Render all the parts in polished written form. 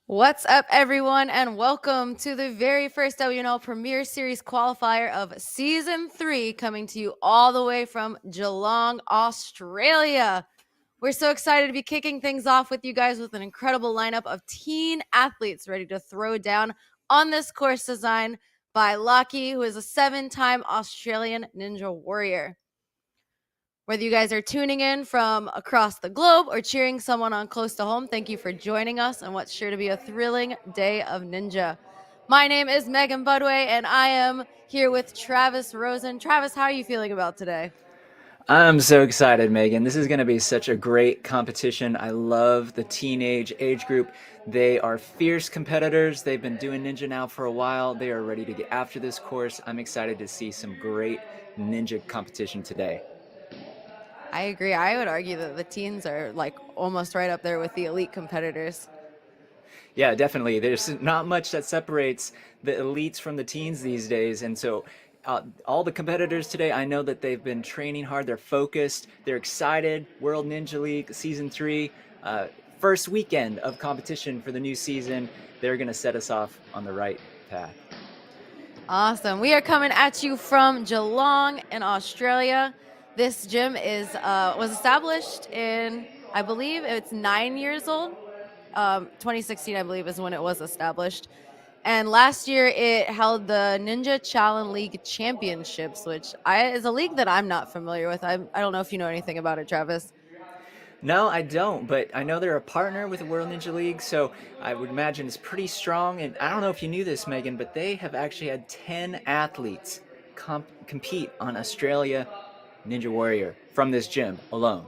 What's up, everyone, and welcome to the very first WNL Premier Series qualifier of Season 3, coming to you all the way from Geelong, Australia. We're so excited to be kicking things off with you guys with an incredible lineup of teen athletes ready to throw down on this course designed by Lockie, who is a 7-time Australian Ninja Warrior. Whether you guys are tuning in from across the globe or cheering someone on close to home, thank you for joining us on what's sure to be a thrilling day of Ninja. My name is Megan Budway, and I am here with Travis Rosen. Travis, how are you feeling about today? I'm so excited, Megan. This is going to be such a great competition. I love the teenage age group. They are fierce competitors. They've been doing ninja now for a while. They are ready to get after this course. I'm excited to see some great ninja competition today. I agree. I would argue that the teens are like almost right up there with the elite competitors. Yeah, definitely. There's not much that separates the elites from the teens these days. And so all the competitors today, I know that they've been training hard. They're focused. They're excited. World Ninja League Season 3, first weekend of competition for the new season. They're going to set us off on the right path. Awesome. We are coming at you from Geelong in Australia. This gym was established in, I believe it's 9 years old. 2016, I believe, is when it was established. And last year it held the Ninja Challenge League Championships, which is a league that I'm not familiar with. I don't know if you know anything about it, Travis. No, I don't, but I know they're a partner with the World Ninja League, so I would imagine it's pretty strong. And I don't know if you knew this, Megan, but they have actually had 10 athletes compete on Australia Ninja Warrior from this gym alone.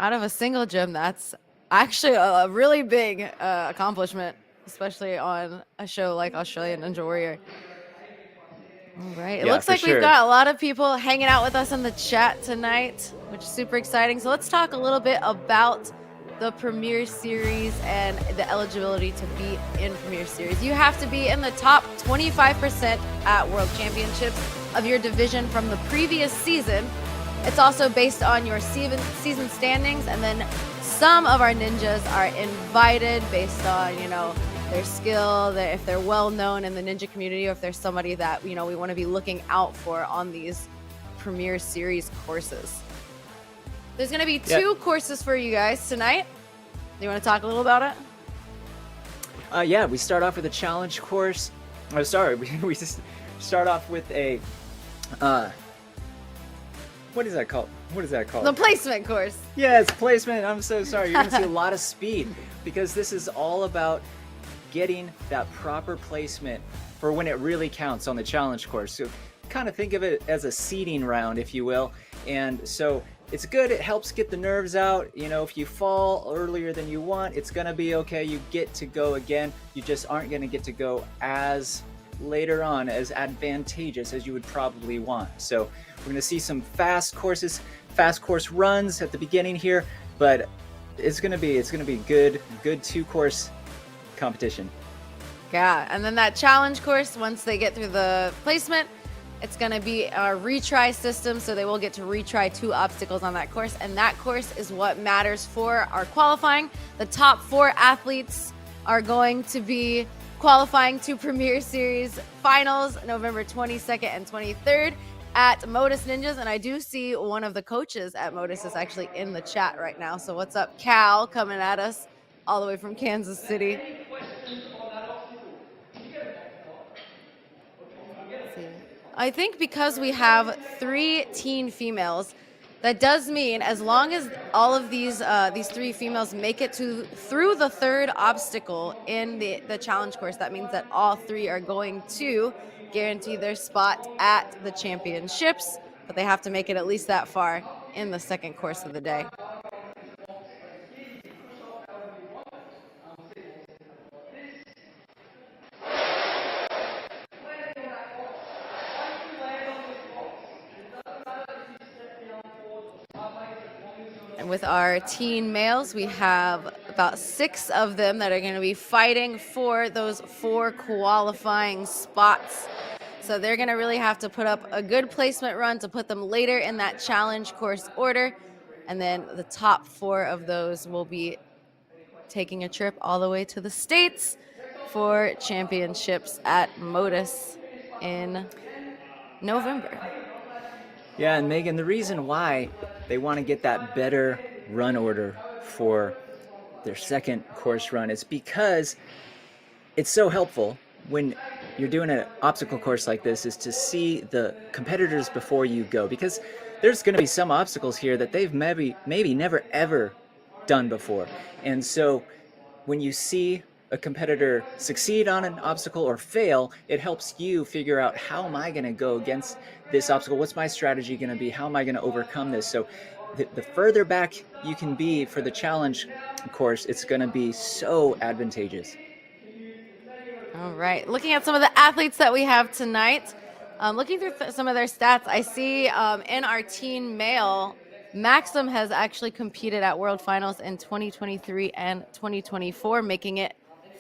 Out of a single gym, that's actually a really big accomplishment, especially on a show like Australian Ninja Warrior. All right. It Yeah, looks for like we've sure. got a lot of people hanging out with us in the chat tonight, which is super exciting. So let's talk a little bit about the Premier Series and the eligibility to be in Premier Series. You have to be in the top 25% at World Championships of your division from the previous season. It's also based on your season standings, and then some of our ninjas are invited based on, their skill, if they're well known in the ninja community, or if there's somebody that, we want to be looking out for on these Premier Series courses. There's going to be two courses for you guys tonight. Do you want to talk a little about it? Yeah, we start off with a challenge course. Oh, sorry, we just start off with a, what is that called? The placement course. Yeah, it's placement. I'm so sorry. You're going to see a lot of speed because this is all about getting that proper placement for when it really counts on the challenge course. So kind of think of it as a seeding round, if you will. And so it's good. It helps get the nerves out. If you fall earlier than you want, it's going to be okay. You get to go again. You just aren't going to get to go as later on as advantageous as you would probably want. So we're going to see some fast course runs at the beginning here, but it's going to be good 2-course competition. Yeah, and then that challenge course, once they get through the placement, it's going to be a retry system, so they will get to retry 2 obstacles on that course, and that course is what matters for our qualifying. The top 4 athletes are going to be qualifying to Premier Series Finals November 22nd and 23rd at Modus Ninjas, and I do see one of the coaches at Modus is actually in the chat right now. So what's up, Cal, coming at us all the way from Kansas City. I think because we have 3 teen females, that does mean as long as all of these 3 females make it through the 3rd obstacle in the challenge course, that means that all 3 are going to guarantee their spot at the championships, but they have to make it at least that far in the 2nd course of the day. And with our teen males, we have about 6 of them that are going to be fighting for those 4 qualifying spots. So they're going to really have to put up a good placement run to put them later in that challenge course order. And then the top 4 of those will be taking a trip all the way to the States for championships at Modus in November. Yeah, and Megan, the reason why they want to get that better run order for their second course run is because it's so helpful when you're doing an obstacle course like this is to see the competitors before you go, because there's going to be some obstacles here that they've maybe never ever done before. And so when you see a competitor succeed on an obstacle or fail, it helps you figure out, how am I going to go against this obstacle? What's my strategy going to be? How am I going to overcome this? So the further back you can be for the challenge course, it's going to be so advantageous. All right. Looking at some of the athletes that we have tonight, looking through some of their stats, I see in our teen male, Maxim has actually competed at World Finals in 2023 and 2024, making it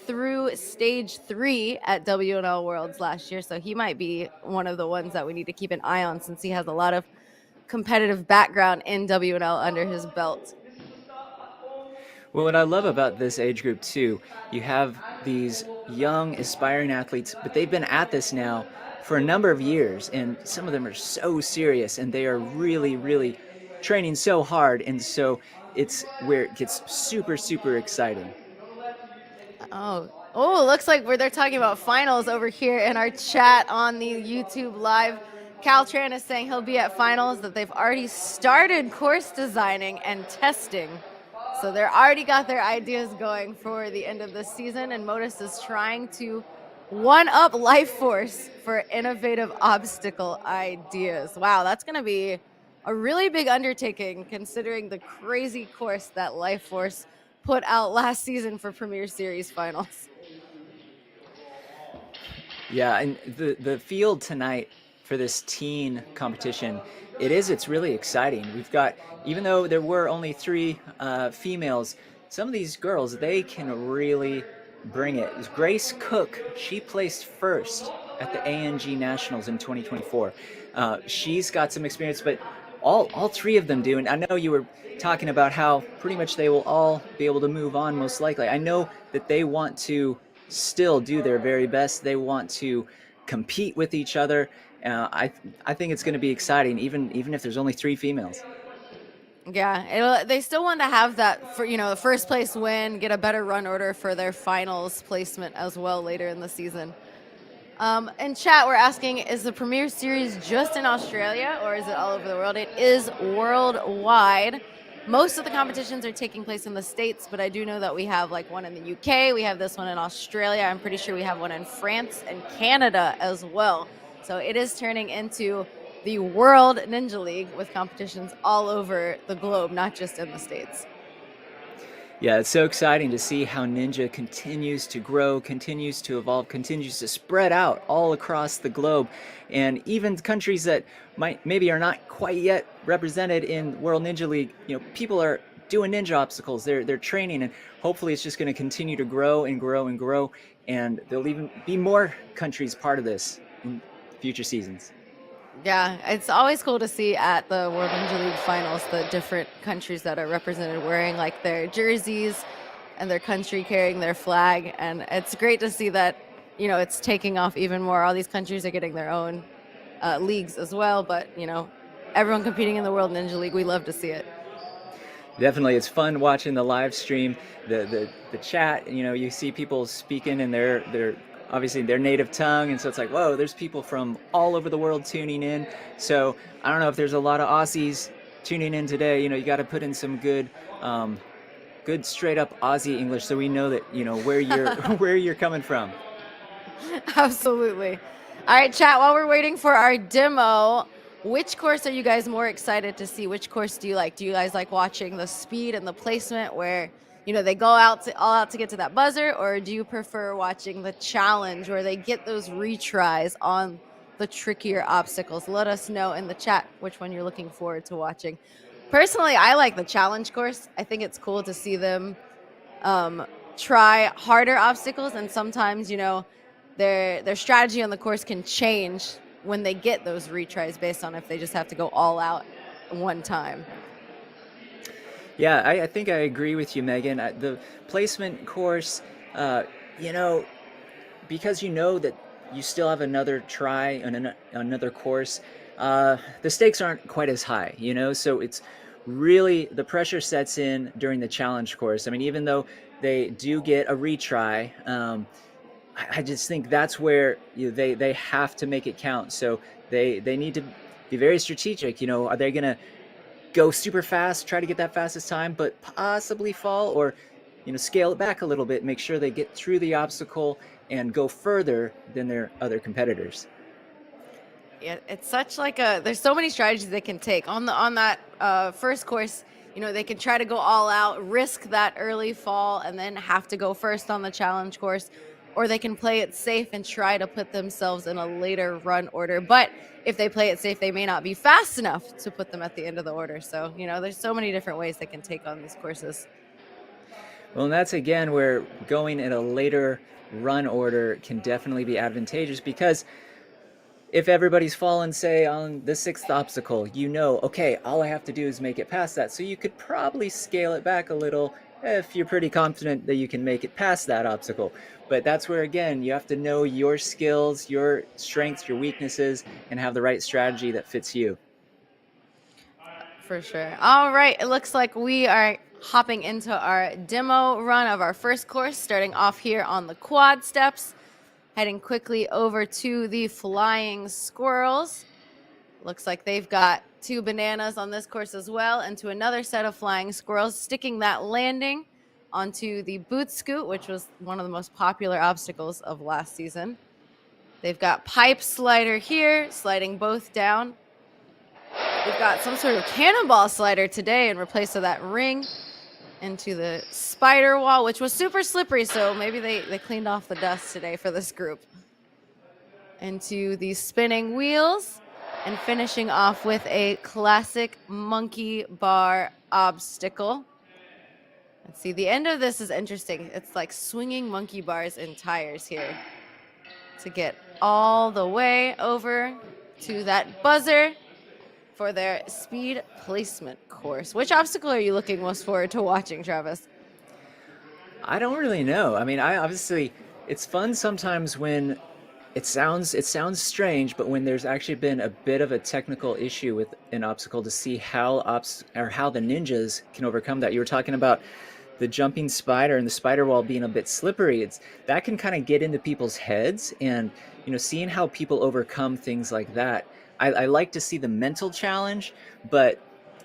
through stage 3 at WNL Worlds last year. So he might be one of the ones that we need to keep an eye on, since he has a lot of competitive background in WNL under his belt. Well, what I love about this age group too, you have these young aspiring athletes, but they've been at this now for a number of years, and some of them are so serious, and they are really, really training so hard, and so it's where it gets super, super exciting. Oh, looks like they're talking about finals over here in our chat on the YouTube live. Caltran is saying he'll be at finals, that they've already started course designing and testing. So they're already got their ideas going for the end of the season, and Modus is trying to one-up Life Force for innovative obstacle ideas. Wow, that's going to be a really big undertaking, considering the crazy course that Life Force put out last season for Premier Series finals. Yeah, and the field tonight for this teen competition, it's really exciting. We've got, even though there were only 3 females, some of these girls, they can really bring it. Grace Cook, she placed first at the ANG Nationals in 2024. She's got some experience, but all 3 of them do. And I know you were talking about how pretty much they will all be able to move on, most likely. I know that they want to still do their very best. They want to compete with each other. I think it's going to be exciting, even if there's only 3 females. Yeah, they still want to have that for, the first place win, get a better run order for their finals placement as well later in the season. In chat, we're asking, is the Premier Series just in Australia, or is it all over the world? It is worldwide. Most of the competitions are taking place in the States, but I do know that we have like one in the UK. We have this one in Australia. I'm pretty sure we have one in France and Canada as well. So it is turning into the World Ninja League with competitions all over the globe, not just in the States. Yeah, it's so exciting to see how Ninja continues to grow, continues to evolve, continues to spread out all across the globe. And even countries that maybe are not quite yet represented in World Ninja League, people are doing ninja obstacles. They're training, and hopefully it's just going to continue to grow and grow and grow. And there'll even be more countries part of this in future seasons. Yeah, it's always cool to see at the World Ninja League finals the different countries that are represented wearing like their jerseys and their country carrying their flag. And it's great to see that, it's taking off even more. All these countries are getting their own leagues as well. But, everyone competing in the World Ninja League, we love to see it. Definitely, it's fun watching the live stream, the chat. You see people speaking in their obviously their native tongue, and so it's like, whoa, there's people from all over the world tuning in. So I don't know if there's a lot of Aussies tuning in today. You got to put in some good straight up Aussie English, so we know that where you're where you're coming from. Absolutely. All right, chat, while we're waiting for our demo, which course are you guys more excited to see? Which course do you like? Do you guys like watching the speed and the placement where they go all out to get to that buzzer, or do you prefer watching the challenge where they get those retries on the trickier obstacles? Let us know in the chat which one you're looking forward to watching. Personally, I like the challenge course. I think it's cool to see them try harder obstacles, and sometimes, their strategy on the course can change when they get those retries based on if they just have to go all out one time. Yeah, I think I agree with you, Megan. The placement course, you know, because you know that you still have another try on another course, the stakes aren't quite as high, So it's really the pressure sets in during the challenge course. I mean, even though they do get a retry, I just think that's where they have to make it count. So they need to be very strategic. Are they going to go super fast, try to get that fastest time, but possibly fall, or scale it back a little bit, make sure they get through the obstacle and go further than their other competitors? Yeah, it's such like there's so many strategies they can take on that first course. They can try to go all out, risk that early fall, and then have to go first on the challenge course, or they can play it safe and try to put themselves in a later run order. But if they play it safe, they may not be fast enough to put them at the end of the order. So, there's so many different ways they can take on these courses. Well, and that's again where going in a later run order can definitely be advantageous, because if everybody's fallen, say, on the sixth obstacle, okay, all I have to do is make it past that. So you could probably scale it back a little if you're pretty confident that you can make it past that obstacle. But that's where, again, you have to know your skills, your strengths, your weaknesses, and have the right strategy that fits you. For sure. All right. It looks like we are hopping into our demo run of our first course, starting off here on the quad steps, heading quickly over to the flying squirrels. Looks like they've got 2 bananas on this course as well, and to another set of flying squirrels, sticking that landing onto the boot scoot, which was one of the most popular obstacles of last season. They've got pipe slider here, sliding both down. We've got some sort of cannonball slider today in replace of that ring into the spider wall, which was super slippery, so maybe they cleaned off the dust today for this group. Into the spinning wheels, and finishing off with a classic monkey bar obstacle. Let's see, the end of this is interesting. It's like swinging monkey bars and tires here to get all the way over to that buzzer for their speed placement course. Which obstacle are you looking most forward to watching, Travis? I don't really know. I mean, it's fun sometimes when it sounds strange, but when there's actually been a bit of a technical issue with an obstacle, to see how the ninjas can overcome that. You were talking about the jumping spider and the spider wall being a bit slippery. That can kind of get into people's heads, and seeing how people overcome things like that. I like to see the mental challenge, but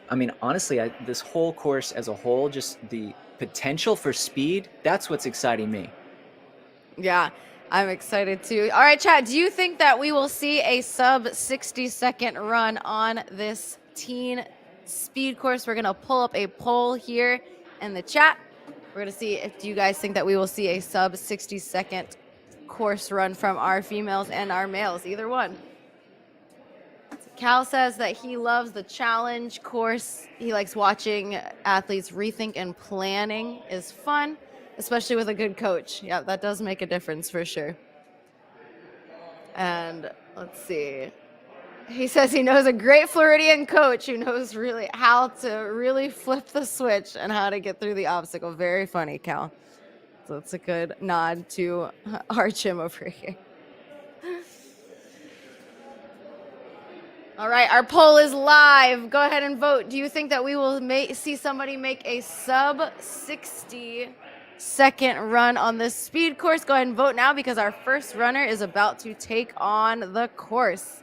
I mean, honestly, this whole course as a whole, just the potential for speed, that's what's exciting me. Yeah, I'm excited too. All right, Chad, do you think that we will see a sub 60-second run on this teen speed course? We're going to pull up a poll here in the chat. We're going to see if you guys think that we will see a sub 60-second course run from our females and our males, either one. Cal says that he loves the challenge course. He likes watching athletes rethink, and planning is fun, especially with a good coach. Yeah, that does make a difference for sure. And let's see. He says he knows a great Floridian coach who knows really how to really flip the switch and how to get through the obstacle. Very funny, Cal. So it's a good nod to our Jim over here. All right, our poll is live. Go ahead and vote. Do you think that we will see somebody make a sub 60-second run on this speed course? Go ahead and vote now, because our first runner is about to take on the course.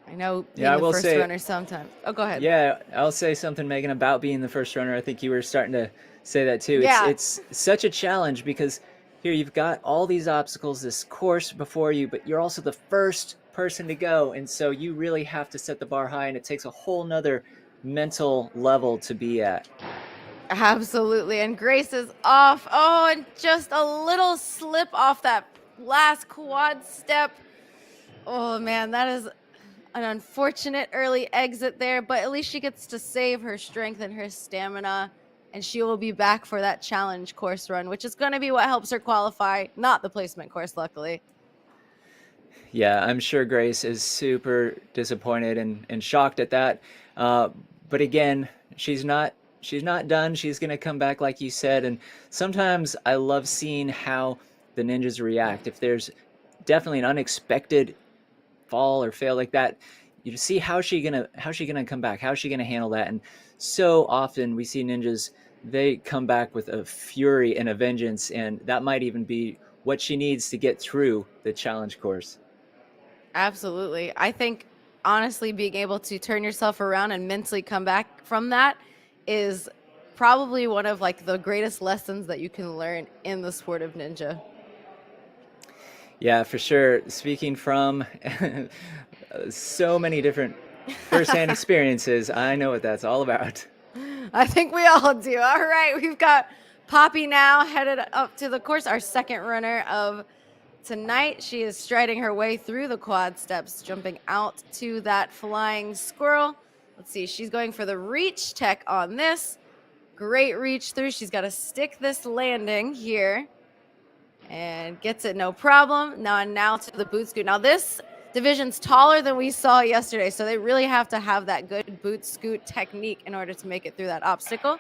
I know being the first runner sometimes. Oh, go ahead. Yeah, I'll say something, Megan, about being the first runner. I think you were starting to say that too. Yeah. It's such a challenge, because here you've got all these obstacles, this course before you, but you're also the first person to go. And so you really have to set the bar high, and it takes a whole nother mental level to be at. Absolutely. And Grace is off. Oh, and just a little slip off that last quad step. Oh man, that is an unfortunate early exit there, but at least she gets to save her strength and her stamina, and she will be back for that challenge course run, which is going to be what helps her qualify, not the placement course, luckily. Yeah, I'm sure Grace is super disappointed and shocked at that. Uh, but again, she's not done. She's gonna come back like you said. And sometimes I love seeing how the ninjas react. If there's definitely an unexpected fall or fail like that, you see how she gonna come back? How's she gonna handle that? And so often we see ninjas, they come back with a fury and a vengeance, and that might even be what she needs to get through the challenge course. Absolutely. I think honestly being able to turn yourself around and mentally come back from that is probably one of like the greatest lessons that you can learn in the sport of ninja. Yeah, for sure. Speaking from so many different firsthand experiences, I know what that's all about. I think we all do. All right, we've got Poppy now headed up to the course, our second runner of tonight. She is striding her way through the quad steps, jumping out to that flying squirrel. Let's see, she's going for the reach tech on this. Great reach through. She's got to stick this landing here and gets it no problem. Now to the boot scoot. Now this division's taller than we saw yesterday, so they really have to have that good boot scoot technique in order to make it through that obstacle.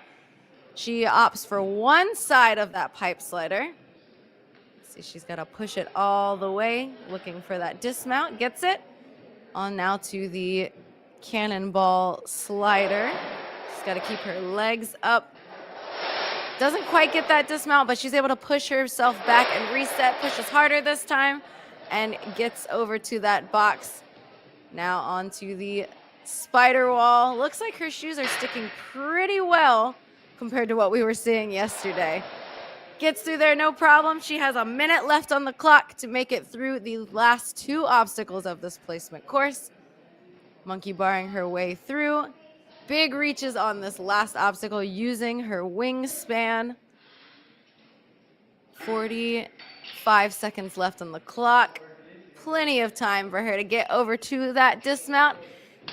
She opts for one side of that pipe slider. Let's see, she's got to push it all the way, looking for that dismount. Gets it. On now to the cannonball slider. She's got to keep her legs up. Doesn't quite get that dismount, but she's able to push herself back and reset, pushes harder this time, and gets over to that box. Now onto the spider wall. Looks like her shoes are sticking pretty well compared to what we were seeing yesterday. Gets through there, no problem. She has a minute left on the clock to make it through the last two obstacles of this placement course. Monkey barring her way through. Big reaches on this last obstacle using her wingspan. 45 seconds left on the clock. Plenty of time for her to get over to that dismount.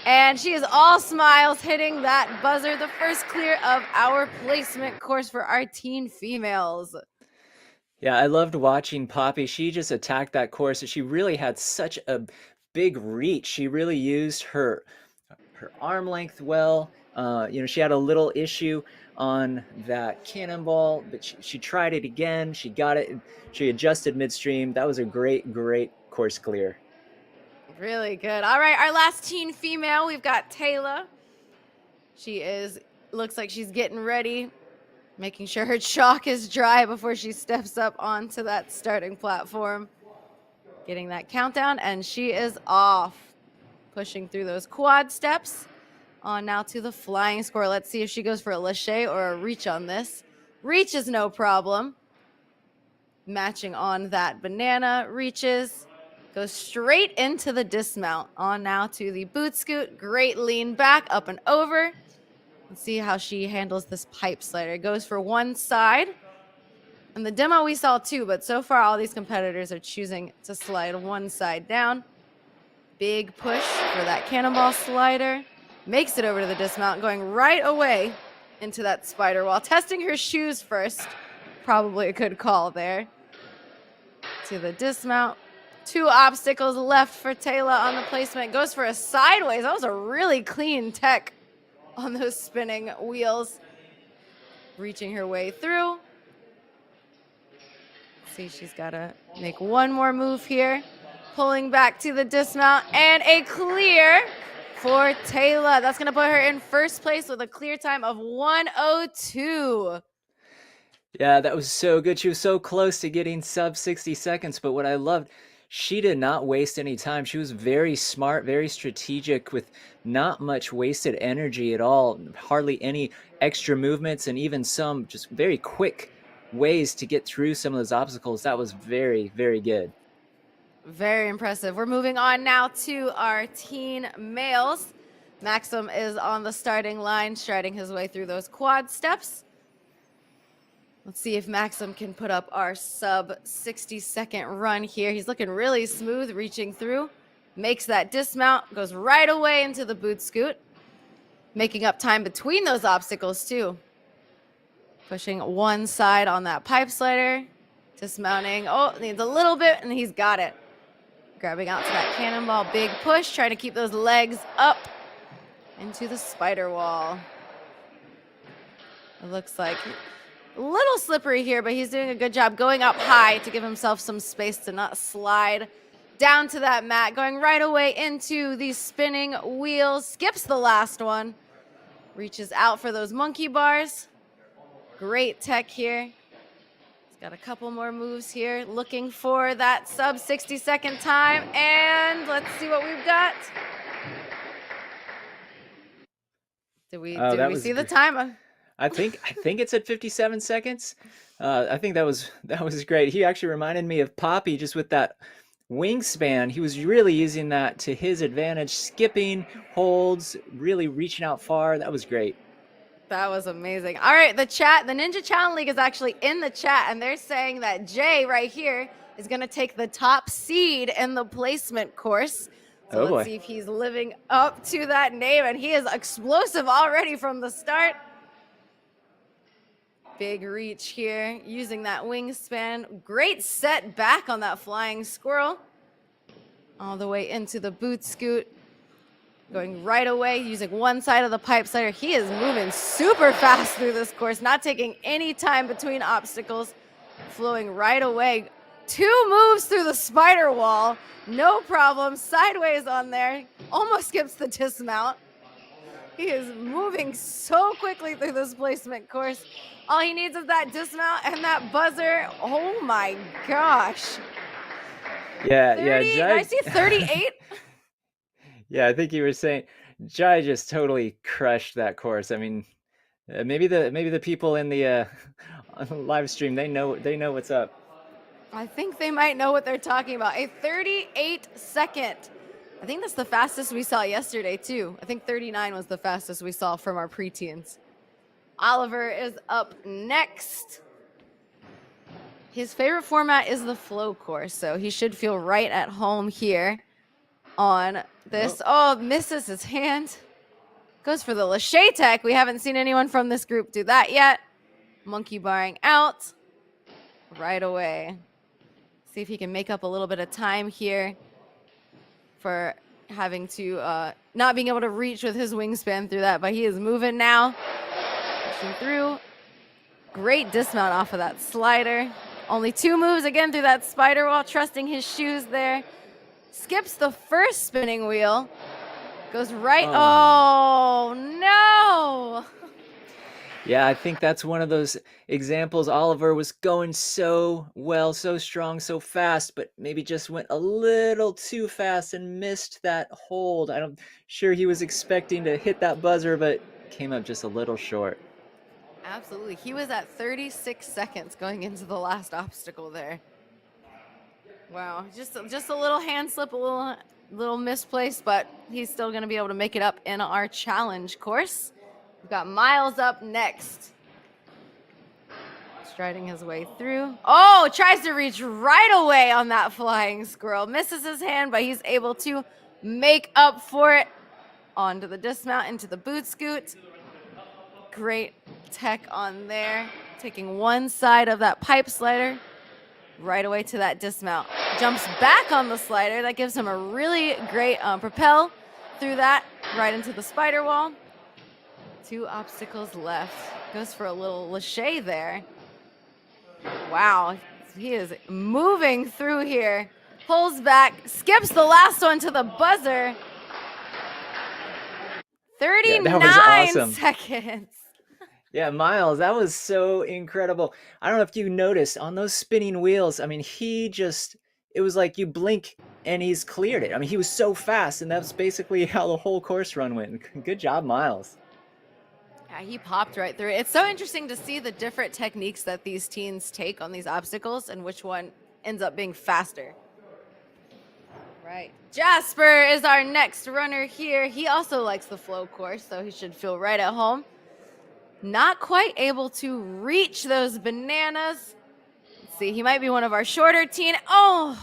And she is all smiles, hitting that buzzer, the first clear of our placement course for our teen females. Yeah, I loved watching Poppy. She just attacked that course. She really had such a big reach. She really used her arm length well. She had a little issue on that cannonball, but she tried it again. She got it. She adjusted midstream. That was a great, great course clear. Really good. All right, our last teen female, we've got Taylor. Looks like she's getting ready, making sure her chalk is dry before she steps up onto that starting platform. Getting that countdown, and she is off. Pushing through those quad steps. On now to the flying squirrel. Let's see if she goes for a lâché or a reach on this. Reach is no problem. Matching on that banana. Reaches. Goes straight into the dismount. On now to the boot scoot. Great lean back, up and over. Let's see how she handles this pipe slider. Goes for one side. In the demo we saw two, but so far all these competitors are choosing to slide one side down. Big push for that cannonball slider. Makes it over to the dismount, going right away into that spider wall. Testing her shoes first. Probably a good call there. To the dismount. Two obstacles left for Taylor on the placement. Goes for a sideways. That was a really clean tech on those spinning wheels. Reaching her way through. See, she's got to make one more move here. Pulling back to the dismount, and a clear for Taylor. That's going to put her in first place with a clear time of 1:02. Yeah, that was so good. She was so close to getting sub 60 seconds, but what I loved, she did not waste any time. She was very smart, very strategic, with not much wasted energy at all, hardly any extra movements, and even some just very quick ways to get through some of those obstacles. That was very, very good. Very impressive. We're moving on now to our teen males. Maxim is on the starting line, striding his way through those quad steps. Let's see if Maxim can put up our sub 60-second run here. He's looking really smooth, reaching through. makes that dismount, goes right away into the boot scoot, making up time between those obstacles too. Pushing one side on that pipe slider, dismounting. Oh, needs a little bit, and he's got it. Grabbing out to that cannonball, big push, trying to keep those legs up into the spider wall. It looks like a little slippery here, but he's doing a good job going up high to give himself some space to not slide down to that mat, going right away into these spinning wheels, skips the last one, reaches out for those monkey bars. Great tech here. He's got a couple more moves here, looking for that sub 60-second time, and let's see what we've got. Did we see the timer? I think it's at 57 seconds. I think that was great. He actually reminded me of Poppy just with that wingspan. He was really using that to his advantage, skipping holds, really reaching out far. That was great. That was amazing. All right, the Ninja Challenge League is actually in the chat, and they're saying that Jay right here is going to take the top seed in the placement course. So let's see if he's living up to that name, and he is explosive already from the start. Big reach here, using that wingspan. Great set back on that flying squirrel. All the way into the boot scoot. Going right away, using one side of the pipe slider. He is moving super fast through this course, not taking any time between obstacles. Flowing right away. 2 moves through the spider wall. No problem. Sideways on there. Almost skips the dismount. He is moving so quickly through this placement course. All he needs is that dismount and that buzzer. Oh my gosh. Yeah, 30, yeah. did I see 38? Yeah, I think you were saying Jai just totally crushed that course. I mean, maybe the people in the on the live stream, they know what's up. I think they might know what they're talking about. A 38-second. I think that's the fastest we saw yesterday too. I think 39 was the fastest we saw from our preteens. Oliver is up next. His favorite format is the flow course, so he should feel right at home here on this. Oh, misses his hand. Goes for the Lachey tech. We haven't seen anyone from this group do that yet. Monkey barring out right away. See if he can make up a little bit of time here for having to not being able to reach with his wingspan through that, but he is moving now. Pushing through. Great dismount off of that slider. Only 2 moves again through that spider wall, trusting his shoes there. Skips the first spinning wheel. Goes right. Oh no! Yeah, I think that's one of those examples. Oliver was going so well, so strong, so fast, but maybe just went a little too fast and missed that hold. I'm sure he was expecting to hit that buzzer, but came up just a little short. Absolutely. He was at 36 seconds going into the last obstacle there. Wow, just a little hand slip, a little misplaced, but he's still going to be able to make it up in our challenge course. We've got Miles up next. Striding his way through. Oh, tries to reach right away on that flying squirrel. Misses his hand, but he's able to make up for it. Onto the dismount, into the boot scoot. Great tech on there. Taking one side of that pipe slider right away to that dismount. Jumps back on the slider. That gives him a really great propel through that right into the spider wall. 2 obstacles left. Goes for a little Lachey there. Wow, he is moving through here. Pulls back, skips the last one to the buzzer. 39 that was awesome. Seconds. Yeah, Miles, that was so incredible. I don't know if you noticed on those spinning wheels, I mean, it was like you blink and he's cleared it. I mean, he was so fast, and that's basically how the whole course run went. Good job, Miles. Yeah, he popped right through it. It's so interesting to see the different techniques that these teens take on these obstacles and which one ends up being faster. Right. Jasper is our next runner here. He also likes the flow course, so he should feel right at home. Not quite able to reach those bananas. Let's see, he might be one of our shorter teen. Oh,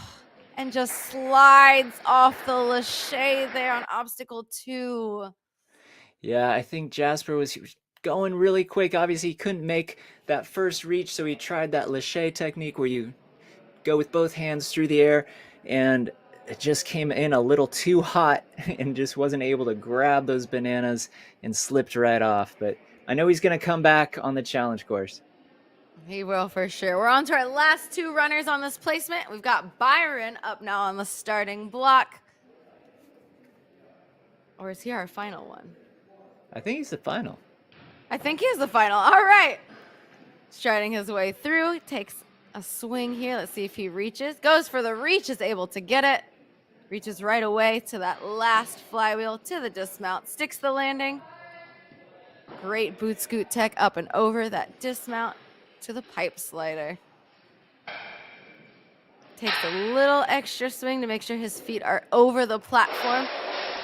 and just slides off the lache there on obstacle 2. Yeah, I think Jasper was going really quick. Obviously, he couldn't make that first reach, so he tried that lache technique where you go with both hands through the air, and it just came in a little too hot and just wasn't able to grab those bananas and slipped right off. But I know he's going to come back on the challenge course. He will for sure. We're on to our last 2 runners on this placement. We've got Byron up now on the starting block. Or is he our final one? I think he's the final. I think he is the final. All right. Striding his way through. Takes a swing here. Let's see if he reaches. Goes for the reach. Is able to get it. Reaches right away to that last flywheel to the dismount. Sticks the landing. Great boot scoot tech up and over that dismount to the pipe slider. Takes a little extra swing to make sure his feet are over the platform.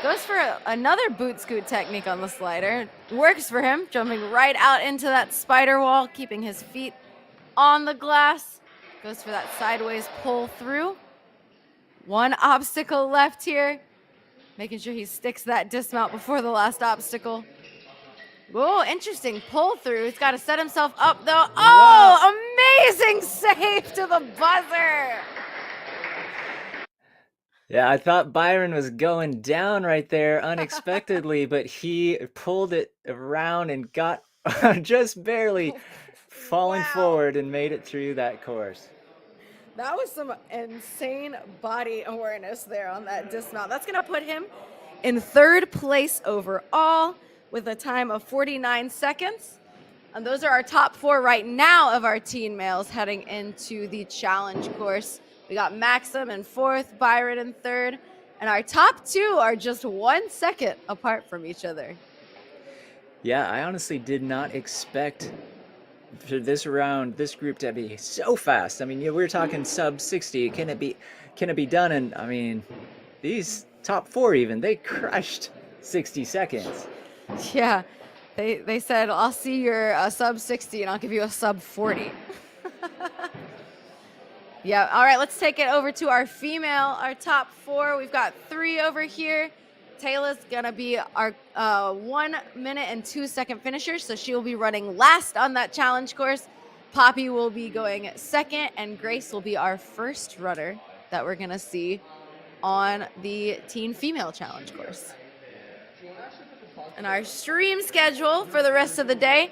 Goes for another boot scoot technique on the slider. Works for him, jumping right out into that spider wall, keeping his feet on the glass. Goes for that sideways pull through. 1 obstacle left here. Making sure he sticks that dismount before the last obstacle. Whoa, interesting pull through. He's got to set himself up though. Oh, amazing save to the buzzer. Yeah, I thought Byron was going down right there unexpectedly, but he pulled it around and got just barely falling forward and made it through that course. That was some insane body awareness there on that dismount. That's going to put him in 3rd place overall with a time of 49 seconds. And those are our top 4 right now of our teen males heading into the challenge course. We got Maxim in 4th, Byron in 3rd, and our top 2 are just 1 second apart from each other. Yeah, I honestly did not expect for this round, this group to be so fast. I mean, we were talking sub 60. Can it be done? And I mean, these top 4 even, they crushed 60 seconds. Yeah, they said, I'll see your sub 60 and I'll give you a sub 40. Yeah, all right, let's take it over to our top 4. We've got 3 over here. Taylor's gonna be our 1 minute and 2 second finisher, so she will be running last on that challenge course. Poppy will be going second, and Grace will be our first runner that we're gonna see on the teen female challenge course. And our stream schedule for the rest of the day,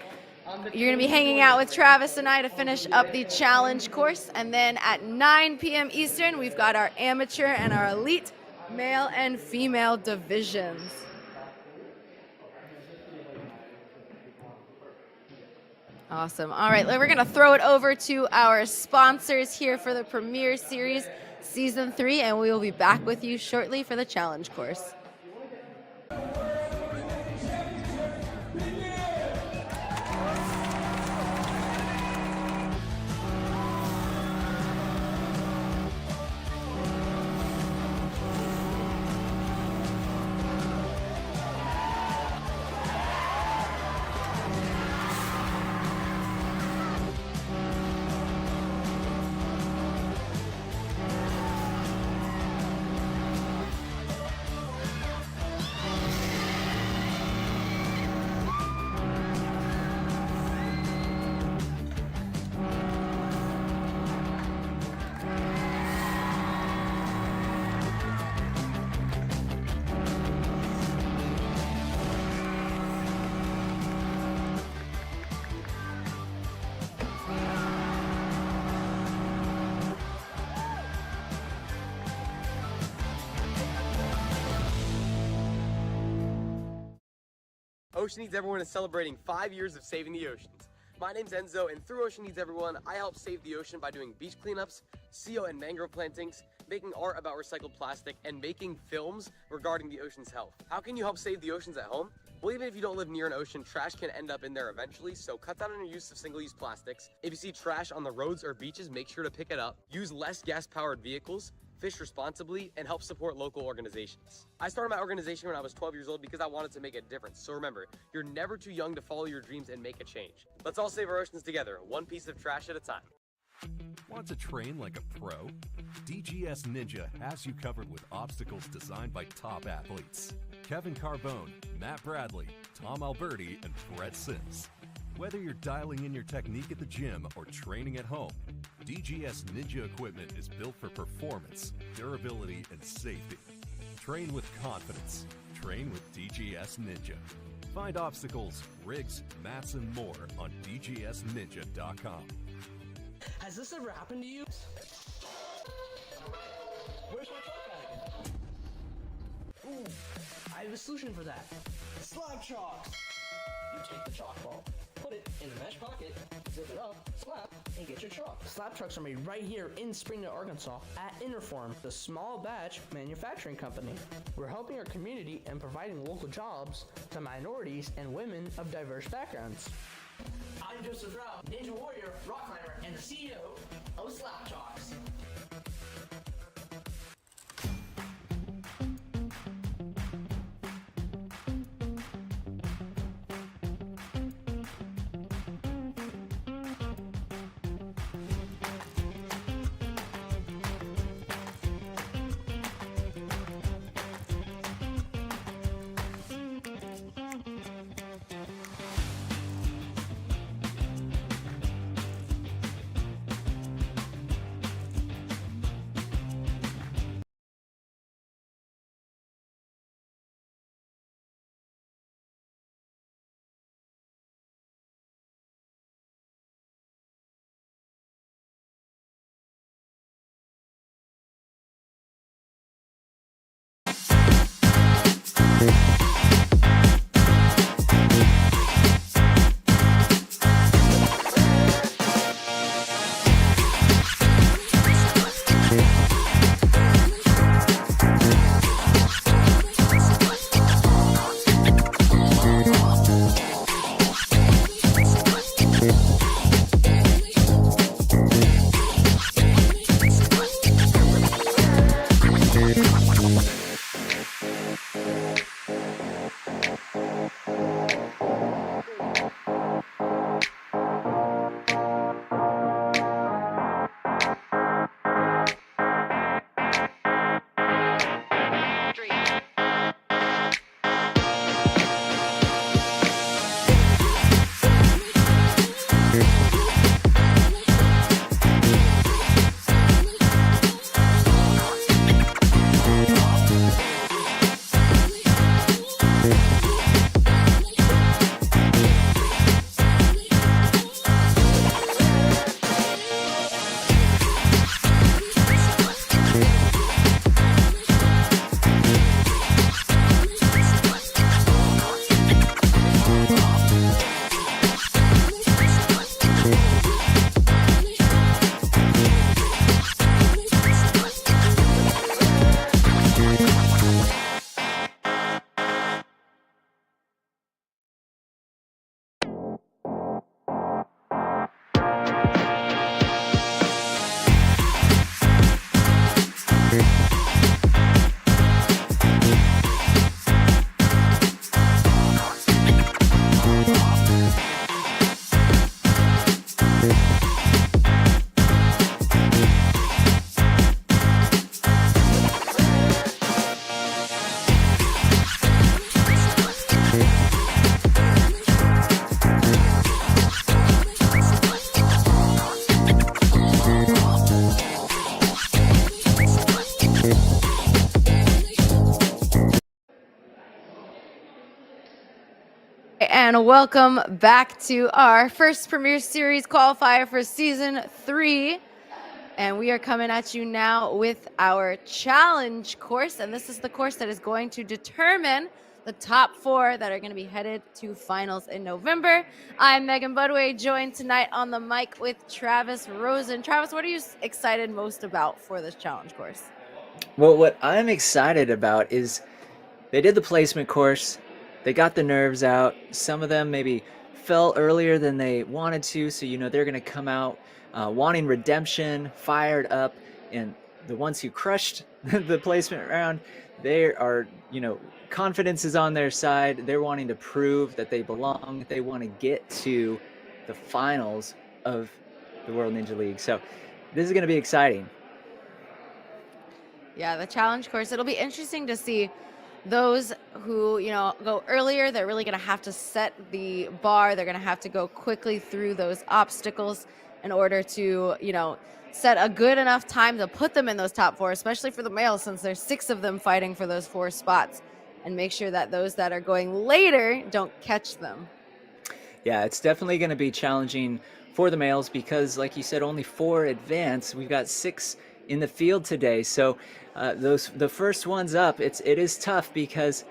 you're going to be hanging out with Travis and I to finish up the challenge course. And then at 9 p.m. Eastern, we've got our amateur and our elite male and female divisions. Awesome. All right, we're going to throw it over to our sponsors here for the Premier Series Season 3, and we will be back with you shortly for the challenge course. Ocean Needs Everyone is celebrating 5 years of saving the oceans. My name's Enzo, and through Ocean Needs Everyone, I help save the ocean by doing beach cleanups, seal and mangrove plantings, making art about recycled plastic, and making films regarding the ocean's health. How can you help save the oceans at home? Well, even if you don't live near an ocean, trash can end up in there eventually, so cut down on your use of single-use plastics. If you see trash on the roads or beaches, make sure to pick it up. Use less gas-powered vehicles, fish responsibly, and help support local organizations. I started my organization when I was 12 years old because I wanted to make a difference. So remember, you're never too young to follow your dreams and make a change. Let's all save our oceans together, one piece of trash at a time. Want to train like a pro? DGS Ninja has you covered with obstacles designed by top athletes. Kevin Carbone, Matt Bradley, Tom Alberti, and Brett Sims. Whether you're dialing in your technique at the gym or training at home, DGS Ninja equipment is built for performance, durability, and safety. Train with confidence. Train with DGS Ninja. Find obstacles, rigs, mats, and more on dgsninja.com. Has this ever happened to you? Where's my truck bag? Ooh, I have a solution for that. Slab chalks! You take the chalk ball, put it in the mesh pocket, zip it up, slap, and get your chalk. Slab trucks are made right here in Springdale, Arkansas at Interform, the small batch manufacturing company. We're helping our community and providing local jobs to minorities and women of diverse backgrounds. I'm Joseph Rao, Ninja Warrior, rock climber, and the CEO of Slap Chalks. And welcome back to our first Premier Series qualifier for Season 3. And we are coming at you now with our challenge course. And this is the course that is going to determine the top 4 that are going to be headed to finals in November. I'm Megan Budway, joined tonight on the mic with Travis Rosen. Travis, what are you excited most about for this challenge course? Well, what I'm excited about is they did the placement course. They got the nerves out. Some of them maybe fell earlier than they wanted to, so they're going to come out wanting redemption, fired up. And the ones who crushed the placement round, they are, confidence is on their side. They're wanting to prove that they belong. They want to get to the finals of the World Ninja League. So this is going to be exciting. Yeah, the challenge course. It'll be interesting to see those who, go earlier. They're really going to have to set the bar. They're going to have to go quickly through those obstacles in order to, set a good enough time to put them in those top four, especially for the males, since there's 6 of them fighting for those 4 spots, and make sure that those that are going later don't catch them. Yeah, it's definitely going to be challenging for the males because, like you said, only 4 advance. We've got 6 in the field today. So the first ones up, it is tough because,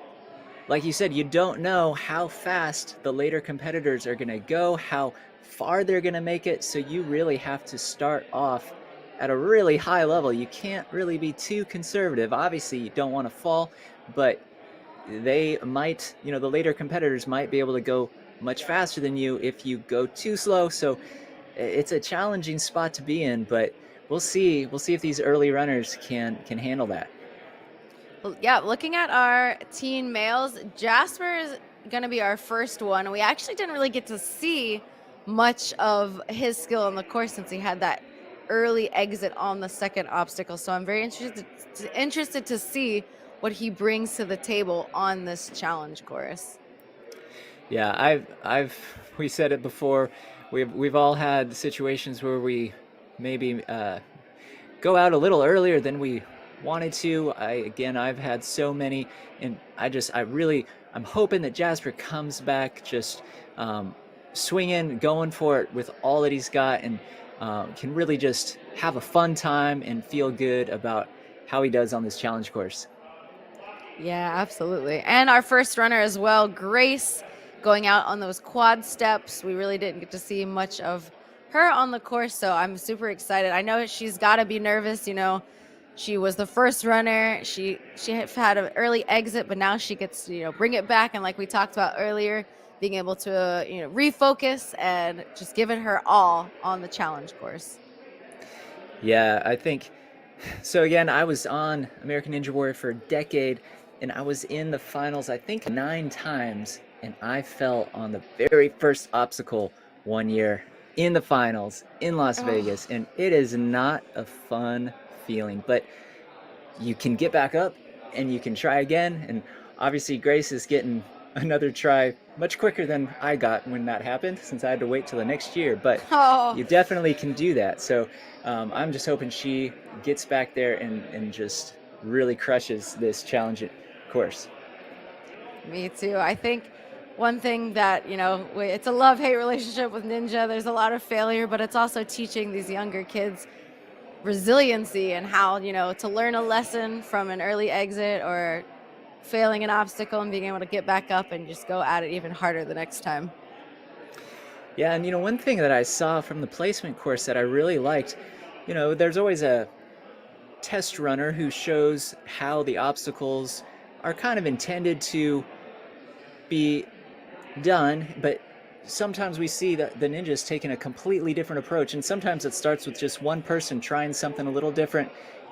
like you said, you don't know how fast the later competitors are going to go, how far they're going to make it. So you really have to start off at a really high level. You can't really be too conservative. Obviously, you don't want to fall, but they might, the later competitors might be able to go much faster than you if you go too slow. So it's a challenging spot to be in, but we'll see if these early runners can handle that. Well, yeah, looking at our teen males, Jasper is going to be our first one. We actually didn't really get to see much of his skill on the course since he had that early exit on the second obstacle. So I'm very interested to see what he brings to the table on this challenge course. Yeah, we said it before. We've all had situations where we maybe go out a little earlier than we wanted to. I've had so many, and I'm hoping that Jasper comes back just swinging, going for it with all that he's got, and can really just have a fun time and feel good about how he does on this challenge course. Yeah, absolutely. And our first runner as well, Grace, going out on those quad steps. We really didn't get to see much of her on the course, so I'm super excited. I know she's got to be nervous. She was the first runner. She had an early exit, but now she gets to bring it back. And like we talked about earlier, being able to refocus and just give it her all on the challenge course. Yeah, I think so. Again, I was on American Ninja Warrior for a decade, and I was in the finals, I think 9 times, and I fell on the very first obstacle one year in the finals in Las Vegas, and it is not a fun feeling, but you can get back up and you can try again. And obviously Grace is getting another try much quicker than I got when that happened, since I had to wait till the next year, but you definitely can do that. So I'm just hoping she gets back there and just really crushes this challenge course. Me too. I think one thing that, it's a love-hate relationship with Ninja. There's a lot of failure, but it's also teaching these younger kids resiliency and how, to learn a lesson from an early exit or failing an obstacle and being able to get back up and just go at it even harder the next time. Yeah, and one thing that I saw from the placement course that I really liked, there's always a test runner who shows how the obstacles are kind of intended to be done, but sometimes we see that the ninjas taking a completely different approach, and sometimes it starts with just one person trying something a little different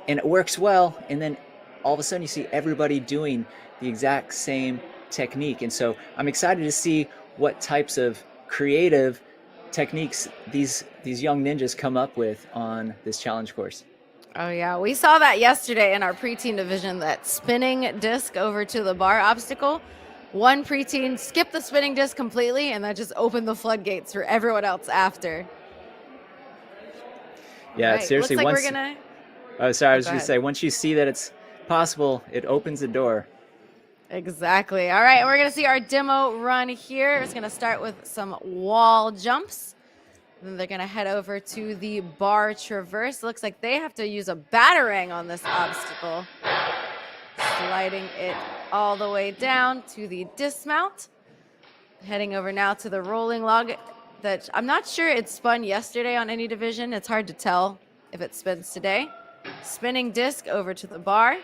and it works well, and then all of a sudden you see everybody doing the exact same technique. And so I'm excited to see what types of creative techniques these young ninjas come up with on this challenge course. Oh yeah, we saw that yesterday in our preteen division, that spinning disc over to the bar obstacle. One preteen skipped the spinning disc completely, and that just opened the floodgates for everyone else after. Yeah, right. Seriously. Looks like we're gonna. Oh, sorry. I was going to say, once you see that it's possible, it opens the door. Exactly. All right, we're gonna see our demo run here. It's gonna start with some wall jumps. Then they're gonna head over to the bar traverse. Looks like they have to use a batarang on this obstacle. Sliding it all the way down to the dismount. Heading over now to the rolling log that I'm not sure it spun yesterday on any division. It's hard to tell if it spins today. Spinning disc over to the bar.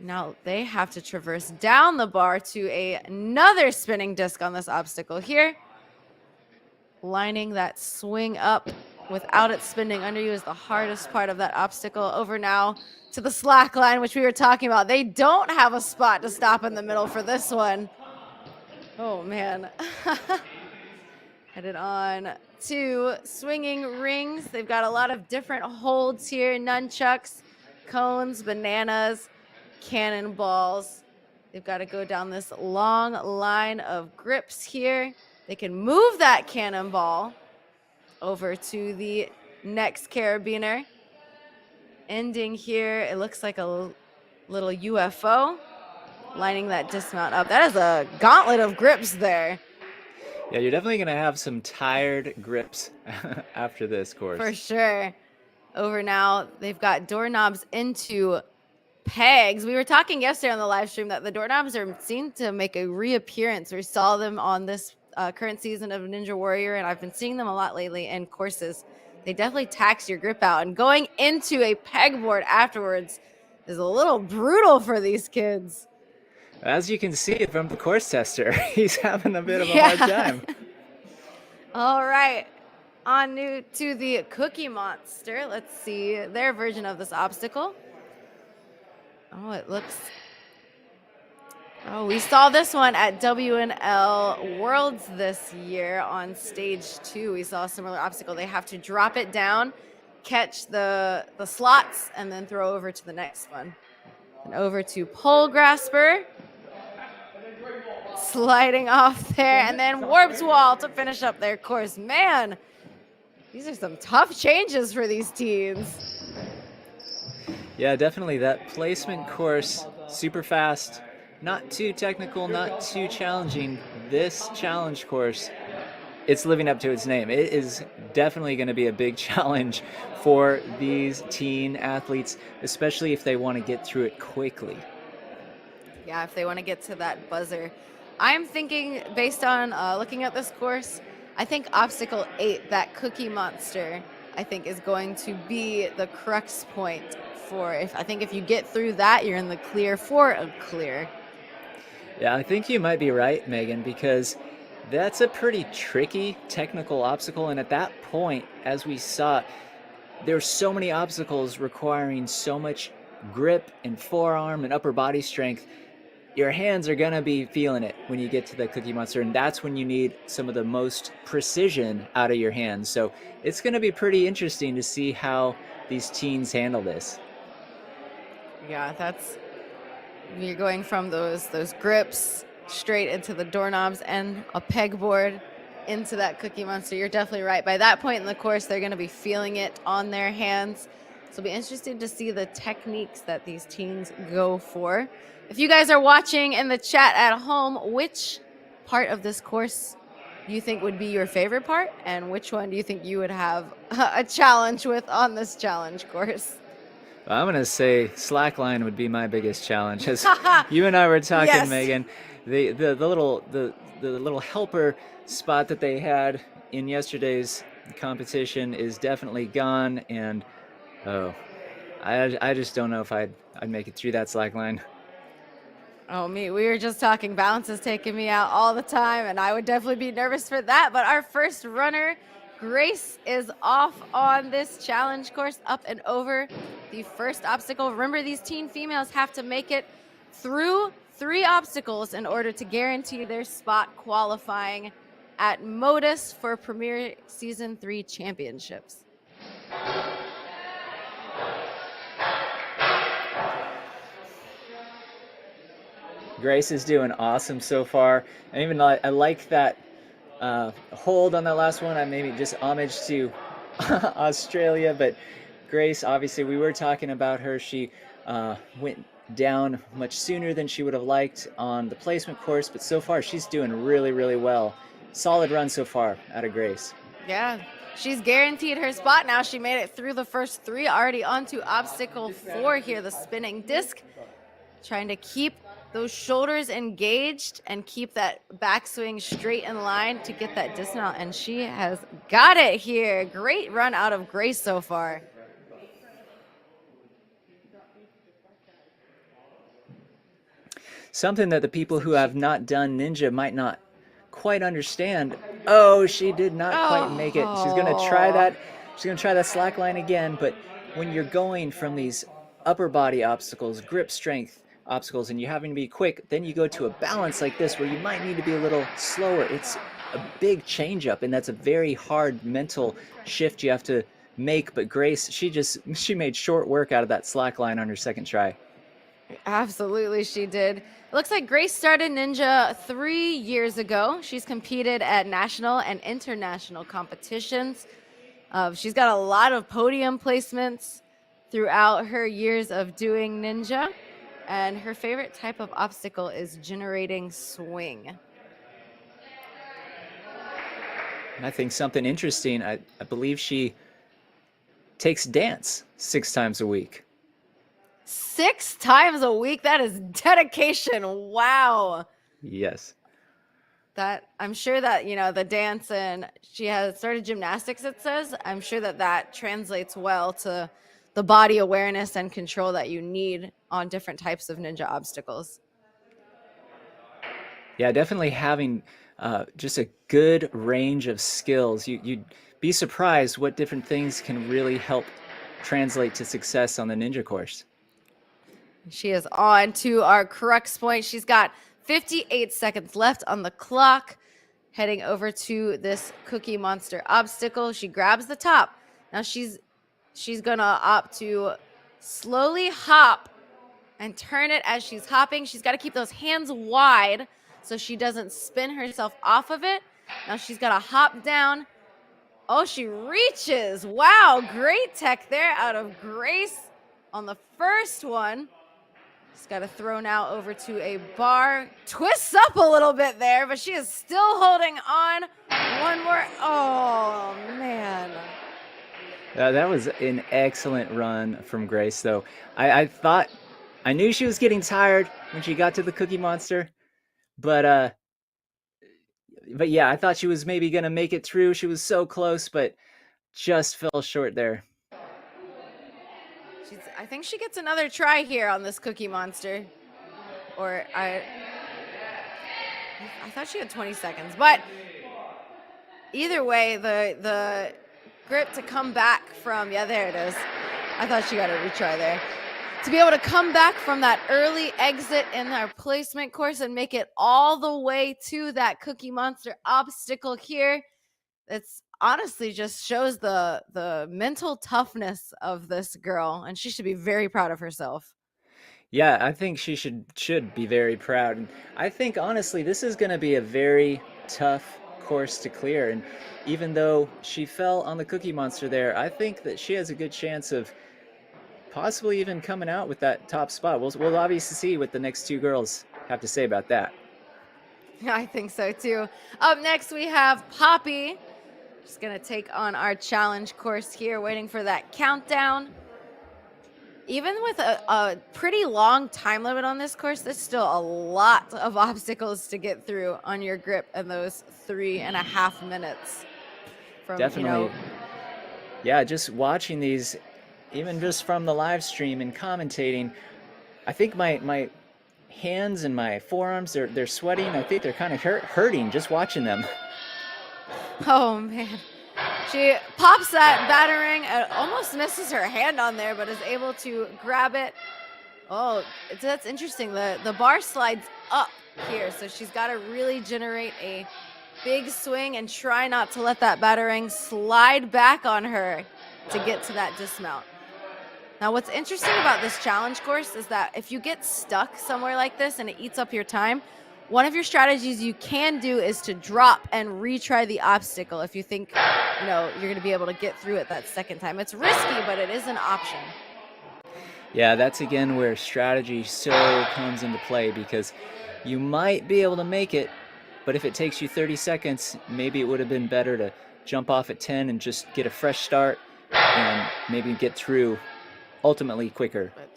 Now they have to traverse down the bar to another spinning disc on this obstacle here. Lining that swing up without it spinning under you is the hardest part of that obstacle. Over now to the slack line, which we were talking about. They don't have a spot to stop in the middle for this one. Oh, man. Headed on to swinging rings. They've got a lot of different holds here. Nunchucks, cones, bananas, cannonballs. They've got to go down this long line of grips here. They can move that cannonball over to the next carabiner. Ending here, it looks like a little UFO. Lining that dismount up. That is a gauntlet of grips there. Yeah, you're definitely going to have some tired grips after this course. For sure. Over now, they've got doorknobs into pegs. We were talking yesterday on the live stream that the doorknobs are seen to make a reappearance. We saw them on this current season of Ninja Warrior, and I've been seeing them a lot lately in courses. They definitely tax your grip out, and going into a pegboard afterwards is a little brutal for these kids. As you can see from the course tester, he's having a bit of a hard time. All right. On to the Cookie Monster. Let's see their version of this obstacle. Oh, it looks... Oh, we saw this one at WNL Worlds this year on stage 2. We saw a similar obstacle. They have to drop it down, catch the slots, and then throw over to the next one. And over to Pole Grasper. Sliding off there, and then Warped Wall to finish up their course. Man, these are some tough changes for these teens. Yeah, definitely. That placement course, super fast, not too technical, not too challenging. This challenge course, it's living up to its name. It is definitely going to be a big challenge for these teen athletes, especially if they want to get through it quickly. Yeah, if they want to get to that buzzer. I'm thinking, based on looking at this course, I think obstacle 8, that Cookie Monster, I think is going to be the crux point for, I think if you get through that, you're in the clear for a clear. Yeah, I think you might be right, Megan, because that's a pretty tricky technical obstacle. And at that point, as we saw, there's so many obstacles requiring so much grip and forearm and upper body strength. Your hands are going to be feeling it when you get to the Cookie Monster, and that's when you need some of the most precision out of your hands. So it's going to be pretty interesting to see how these teens handle this. Yeah, you're going from those grips straight into the doorknobs and a pegboard into that Cookie Monster. You're definitely right. By that point in the course, they're going to be feeling it on their hands. So it'll be interesting to see the techniques that these teens go for. If you guys are watching in the chat at home, which part of this course do you think would be your favorite part? And which one do you think you would have a challenge with on this challenge course? I'm going to say slackline would be my biggest challenge. As you and I were talking, Yes. Megan, the little helper spot that they had in yesterday's competition is definitely gone. And, I just don't know if I'd make it through that slackline. Oh, me. We were just talking. Balance is taking me out all the time, and I would definitely be nervous for that. But our first runner, Grace, is off on this challenge course, up and over the first obstacle. Remember, these teen females have to make it through 3 obstacles in order to guarantee their spot qualifying at Modus for Premier Season 3 championships. Grace is doing awesome so far. And even though I like that hold on that last one, I maybe just homage to Australia. But Grace, obviously, we were talking about her. She went down much sooner than she would have liked on the placement course. But so far, she's doing really, really well. Solid run so far out of Grace. Yeah, she's guaranteed her spot now. She made it through the first 3, already onto obstacle 4 here, the spinning disc. Trying to keep those shoulders engaged and keep that backswing straight in line to get that dismount, and she has got it here. Great run out of Grace so far. Something that the people who have not done Ninja might not quite understand. Oh, she did not quite make it. She's going to try that. She's going to try that slack line again, but when you're going from these upper body obstacles, grip strength obstacles, and you're having to be quick, then you go to a balance like this where you might need to be a little slower. It's a big change up, and that's a very hard mental shift you have to make. But Grace, she made short work out of that slack line on her second try. Absolutely, she did. It looks like Grace started Ninja 3 years ago. She's competed at national and international competitions. She's got a lot of podium placements throughout her years of doing Ninja. And her favorite type of obstacle is generating swing. And I think something interesting, I believe she takes dance 6 times a week. 6 times a week? That is dedication. Wow. Yes. That I'm sure that, the dance, and she has started gymnastics, it says. I'm sure that translates well to the body awareness and control that you need on different types of ninja obstacles. Yeah, definitely having just a good range of skills. You'd be surprised what different things can really help translate to success on the ninja course. She is on to our crux point. She's got 58 seconds left on the clock, heading over to this Cookie Monster obstacle. She grabs the top. Now she's gonna opt to slowly hop and turn it as she's hopping. She's got to keep those hands wide so she doesn't spin herself off of it. Now she's got to hop down. Oh, she reaches. Wow, great tech there out of Grace on the first one. She's got to throw now over to a bar. Twists up a little bit there, but she is still holding on. One more. Oh, man. That was an excellent run from Grace, though. I knew she was getting tired when she got to the Cookie Monster, but yeah, I thought she was maybe gonna make it through. She was so close, but just fell short there. I think she gets another try here on this Cookie Monster. Or I thought she had 20 seconds, but either way, the grip to come back from, yeah, there it is. I thought she got a retry there. To be able to come back from that early exit in our placement course and make it all the way to that Cookie Monster obstacle here, it's honestly just shows the mental toughness of this girl, and she should be very proud of herself. Yeah, I think she should be very proud. And I think honestly, this is going to be a very tough course to clear. And even though she fell on the Cookie Monster there, I think that she has a good chance of possibly even coming out with that top spot. We'll obviously see what the next two girls have to say about that. I think so too. Up next, we have Poppy. She's going to take on our challenge course here, waiting for that countdown. Even with a pretty long time limit on this course, there's still a lot of obstacles to get through on your grip in those 3.5 minutes. Definitely. Yeah, just watching these, even just from the live stream and commentating, I think my hands and my forearms, they're sweating. I think they're kind of hurting just watching them. Oh, man. She pops that battering, almost misses her hand on there, but is able to grab it. Oh, that's interesting. The bar slides up here, so she's got to really generate a big swing and try not to let that battering slide back on her to get to that dismount. Now, what's interesting about this challenge course is that if you get stuck somewhere like this and it eats up your time, one of your strategies you can do is to drop and retry the obstacle if you think, you're going to be able to get through it that second time. It's risky, but it is an option. Yeah, that's again where strategy so comes into play, because you might be able to make it, but if it takes you 30 seconds, maybe it would have been better to jump off at 10 and just get a fresh start and maybe get through ultimately quicker. But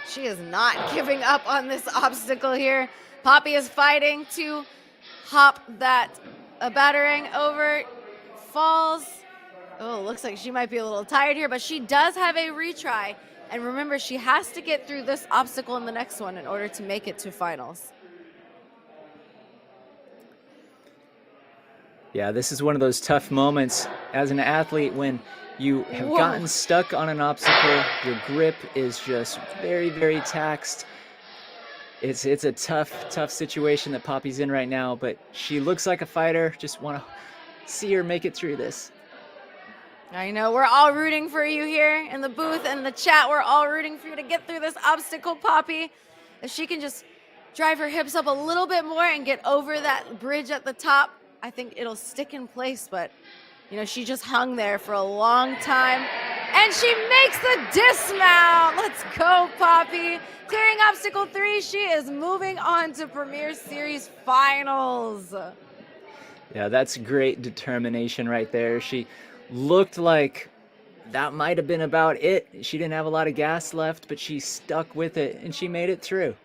she is not giving up on this obstacle here. Poppy is fighting to hop that battering over, falls. Oh, looks like she might be a little tired here, but she does have a retry. And remember, she has to get through this obstacle in the next one in order to make it to finals. Yeah, this is one of those tough moments as an athlete when you have gotten stuck on an obstacle. Your grip is just very, very taxed. It's a tough situation that Poppy's in right now, but she looks like a fighter. Just want to see her make it through this. I know, we're all rooting for you here in the booth and the chat. We're all rooting for you to get through this obstacle, Poppy. If she can just drive her hips up a little bit more and get over that bridge at the top, I think it'll stick in place. But, you know, she just hung there for a long time. And she makes the dismount. Let's go, Poppy. Clearing obstacle 3, she is moving on to Premier Series Finals. Yeah, that's great determination right there. She looked like that might have been about it. She didn't have a lot of gas left, but she stuck with it and she made it through.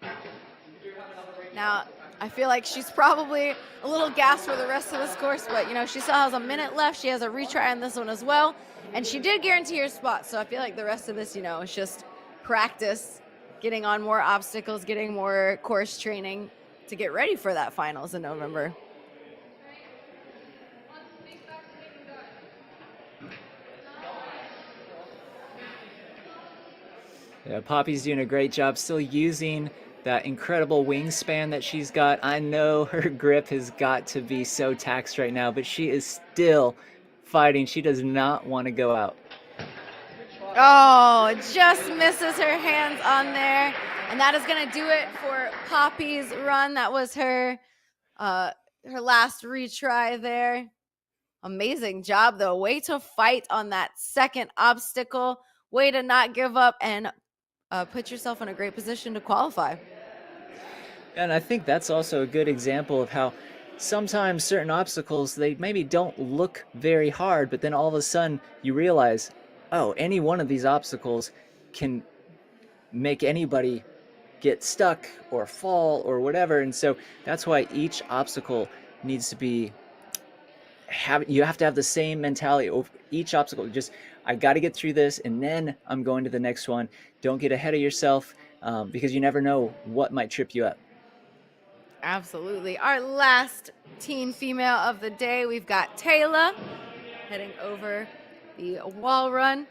Now, I feel like she's probably a little gassed for the rest of this course, but, you know, she still has a minute left. She has a retry on this one as well. And she did guarantee her spot, so I feel like the rest of this, you know, is just practice, getting on more obstacles, getting more course training to get ready for that finals in November. Yeah, Poppy's doing a great job still using that incredible wingspan that she's got. I know her grip has got to be so taxed right now, but she is still fighting. She does not want to go out. Oh, just misses her hands on there. And that is going to do it for Poppy's run. That was her last retry there. Amazing job, though. Way to fight on that second obstacle. Way to not give up and put yourself in a great position to qualify. And I think that's also a good example of how sometimes certain obstacles, they maybe don't look very hard, but then all of a sudden you realize, oh, any one of these obstacles can make anybody get stuck or fall or whatever. And so that's why each obstacle needs to be, you have to have the same mentality over each obstacle. Just, I got to get through this and then I'm going to the next one. Don't get ahead of yourself because you never know what might trip you up. Absolutely. Our last teen female of the day, we've got Taylor heading over the wall run.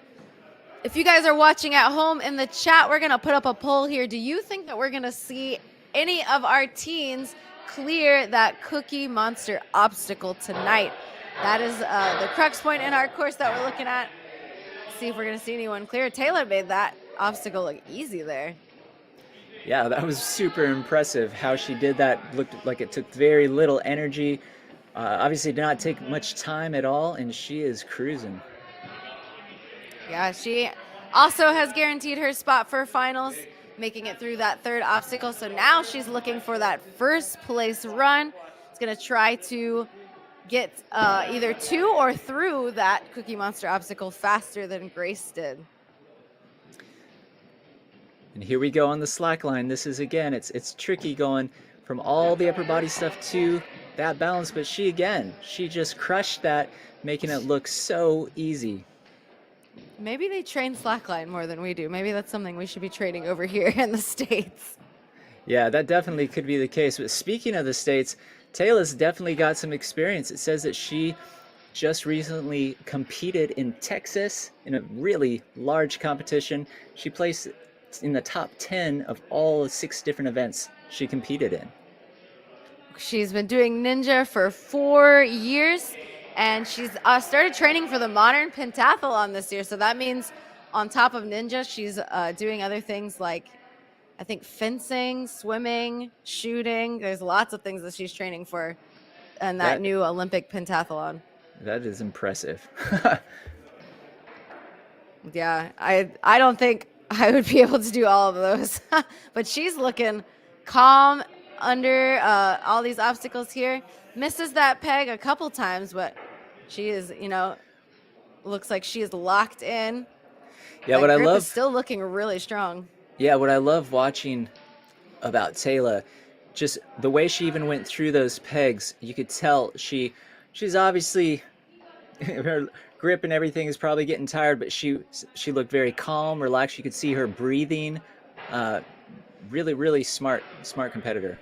If you guys are watching at home in the chat, we're going to put up a poll here. Do you think that we're going to see any of our teens clear that Cookie Monster obstacle tonight? That is the crux point in our course that we're looking at. See if we're going to see anyone clear. Taylor made that obstacle look easy there. Yeah, that was super impressive how she did that. Looked like it took very little energy. Obviously did not take much time at all, and she is cruising. Yeah, she also has guaranteed her spot for finals, making it through that third obstacle. So now she's looking for that first place run. It's going to try to get either to or through that Cookie Monster obstacle faster than Grace did. And here we go on the slack line. This is, again, it's tricky going from all the upper body stuff to that balance, but she just crushed that, making it look so easy. Maybe they train slackline more than we do. Maybe that's something we should be training over here in the States. Yeah, that definitely could be the case. But speaking of the States, Taylor's definitely got some experience. It says that she just recently competed in Texas in a really large competition. She placed in the top 10 of all 6 different events she competed in. She's been doing ninja for 4 years, and she's started training for the modern pentathlon this year. So that means on top of ninja, she's doing other things like, I think, fencing, swimming, shooting. There's lots of things that she's training for in that new Olympic pentathlon. That is impressive. Yeah, I don't think I would be able to do all of those, but she's looking calm under all these obstacles here. Misses that peg a couple times, but she is, you know, looks like she is locked in. Yeah, that what I grip love is still looking really strong. Yeah, what I love watching about Taylor, just the way she even went through those pegs, you could tell she's obviously her grip and everything is probably getting tired, but she looked very calm, relaxed. You could see her breathing. Really smart competitor.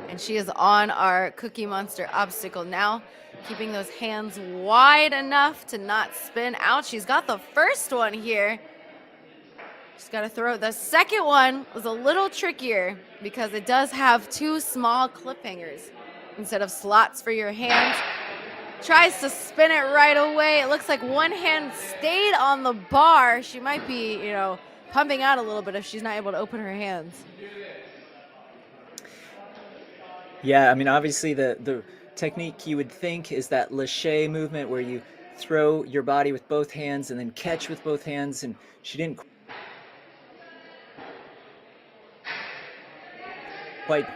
And she is on our Cookie Monster obstacle now, keeping those hands wide enough to not spin out. She's got the first one here. Just got to throw it. The second one was a little trickier because it does have 2 small clip hangers instead of slots for your hands. Tries to spin it right away. It looks like one hand stayed on the bar. She might be, pumping out a little bit if she's not able to open her hands. Yeah, I mean, obviously the technique you would think is that lâché movement where you throw your body with both hands and then catch with both hands, and she didn't quite.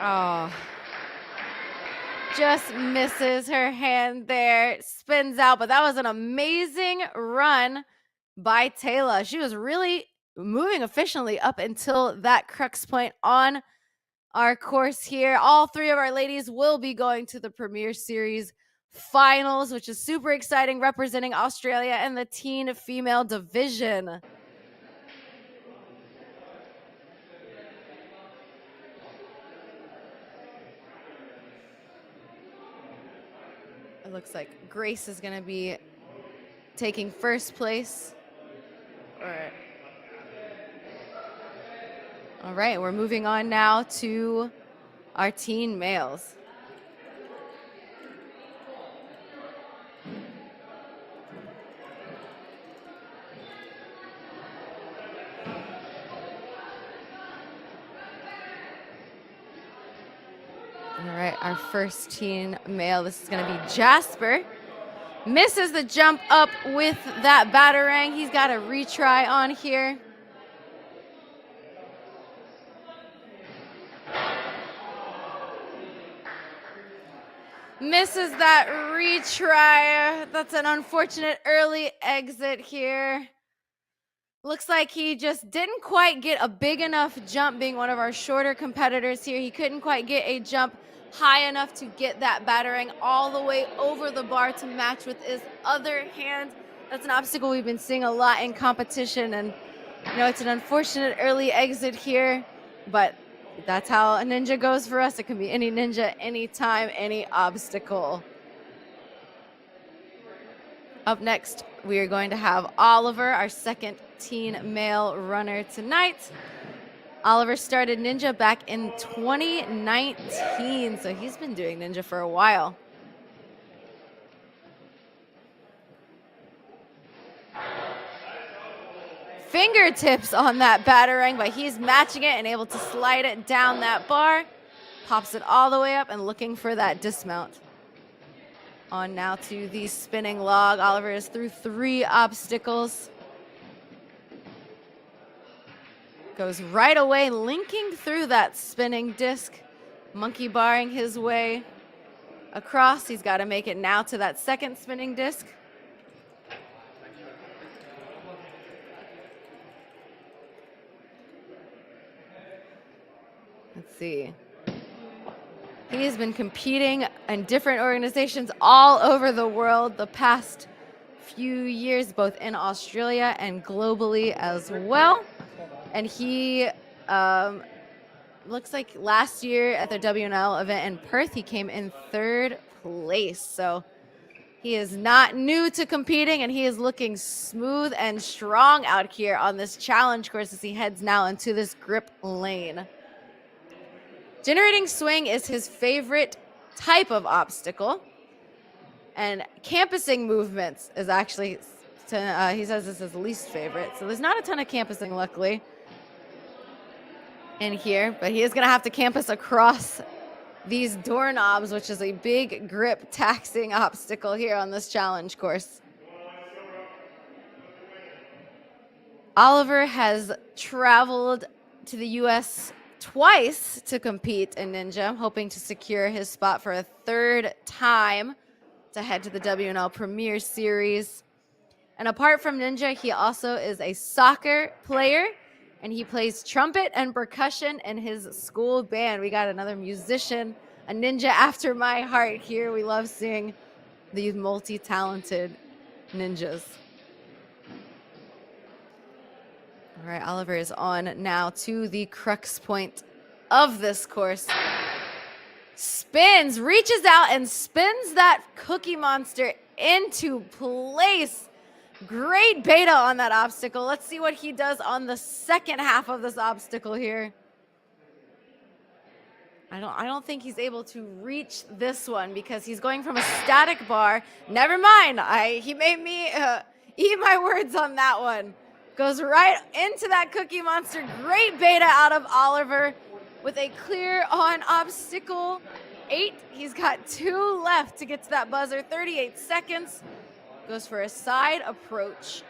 Oh, just misses her hand there, spins out, but that was an amazing run by Taylor. She was really moving efficiently up until that crux point on our course here. All 3 of our ladies will be going to the Premier Series finals, which is super exciting, representing Australia in the teen female division. It looks like Grace is going to be taking first place. All right, we're moving on now to our teen males. All right, our first teen male, this is going to be Jasper. Misses the jump up with that batarang. He's got a retry on here. Misses that retry. That's an unfortunate early exit here. Looks like he just didn't quite get a big enough jump, being one of our shorter competitors here. He couldn't quite get a jump high enough to get that batarang all the way over the bar to match with his other hand. That's an obstacle we've been seeing a lot in competition, and it's an unfortunate early exit here, but that's how a ninja goes for us. It can be any ninja, anytime, any obstacle. Up next, we are going to have Oliver, our second teen male runner tonight. Oliver started ninja back in 2019, so he's been doing ninja for a while. Fingertips on that batarang, but he's matching it and able to slide it down that bar. Pops it all the way up and looking for that dismount. On now to the spinning log. Oliver is through 3 obstacles. Goes right away, linking through that spinning disc. Monkey barring his way across. He's got to make it now to that second spinning disc. Let's see. He has been competing in different organizations all over the world the past few years, both in Australia and globally as well. And he looks like last year at the WNL event in Perth, he came in 3rd place. So he is not new to competing, and he is looking smooth and strong out here on this challenge course as he heads now into this grip lane. Generating swing is his favorite type of obstacle, and campusing movements is actually, he says this is least favorite. So there's not a ton of campusing, luckily, in here, but he is going to have to campus across these doorknobs, which is a big grip taxing obstacle here on this challenge course. Oliver has traveled to the U.S. twice to compete in ninja, hoping to secure his spot for a 3rd time to head to the WNL Premier Series. And apart from ninja, he also is a soccer player, and he plays trumpet and percussion in his school band. We got another musician, a ninja after my heart here. We love seeing these multi-talented ninjas. All right, Oliver is on now to the crux point of this course. spins, reaches out and spins that Cookie Monster into place. Great beta on that obstacle. Let's see what he does on the second half of this obstacle here. I don't think he's able to reach this one because he's going from a static bar. Never mind. He made me eat my words on that one. Goes right into that Cookie Monster. Great beta out of Oliver with a clear on obstacle 8. He's got 2 left to get to that buzzer. 38 seconds. Goes for a side approach.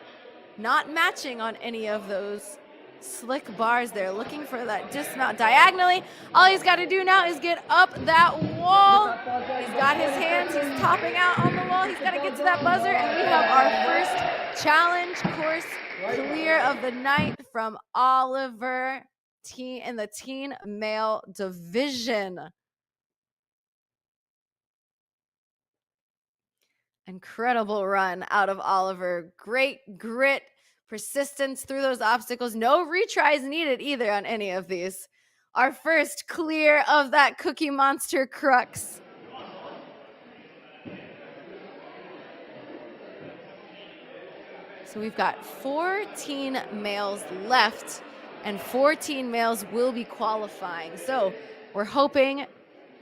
Not matching on any of those slick bars there. Looking for that dismount diagonally. All he's got to do now is get up that wall. He's got his hands. He's topping out on the wall. He's got to get to that buzzer. And we have our first challenge course clear of the night from Oliver in the teen male division. Incredible run out of Oliver. Great grit, persistence through those obstacles. No retries needed either on any of these. Our first clear of that Cookie Monster crux. So we've got 14 males left, and 14 males will be qualifying. So we're hoping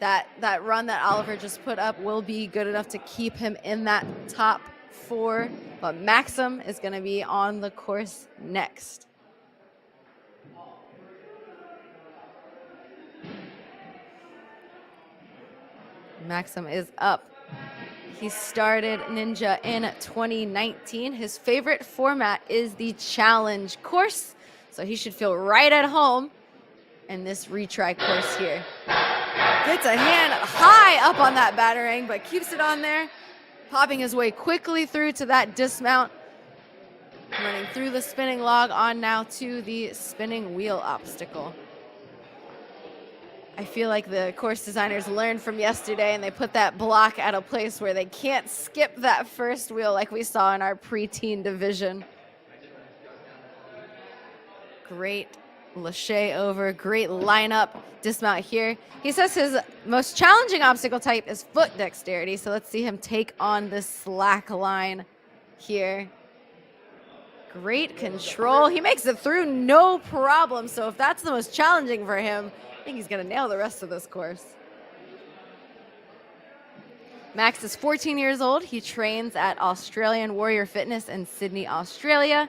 that run that Oliver just put up will be good enough to keep him in that top 4. But Maxim is going to be on the course next. Maxim is up. He started Ninja in 2019. His favorite format is the challenge course, so he should feel right at home in this retry course here. Gets a hand high up on that batarang, but keeps it on there, popping his way quickly through to that dismount, running through the spinning log on now to the spinning wheel obstacle. I feel like the course designers learned from yesterday and they put that block at a place where they can't skip that first wheel like we saw in our preteen division. Great Lachey over, great lineup, dismount here. He says his most challenging obstacle type is foot dexterity, so let's see him take on this slack line here. Great control. He makes it through no problem, so if that's the most challenging for him, I think he's gonna nail the rest of this course. Max is 14 years old. He trains at Australian Warrior Fitness in Sydney, Australia.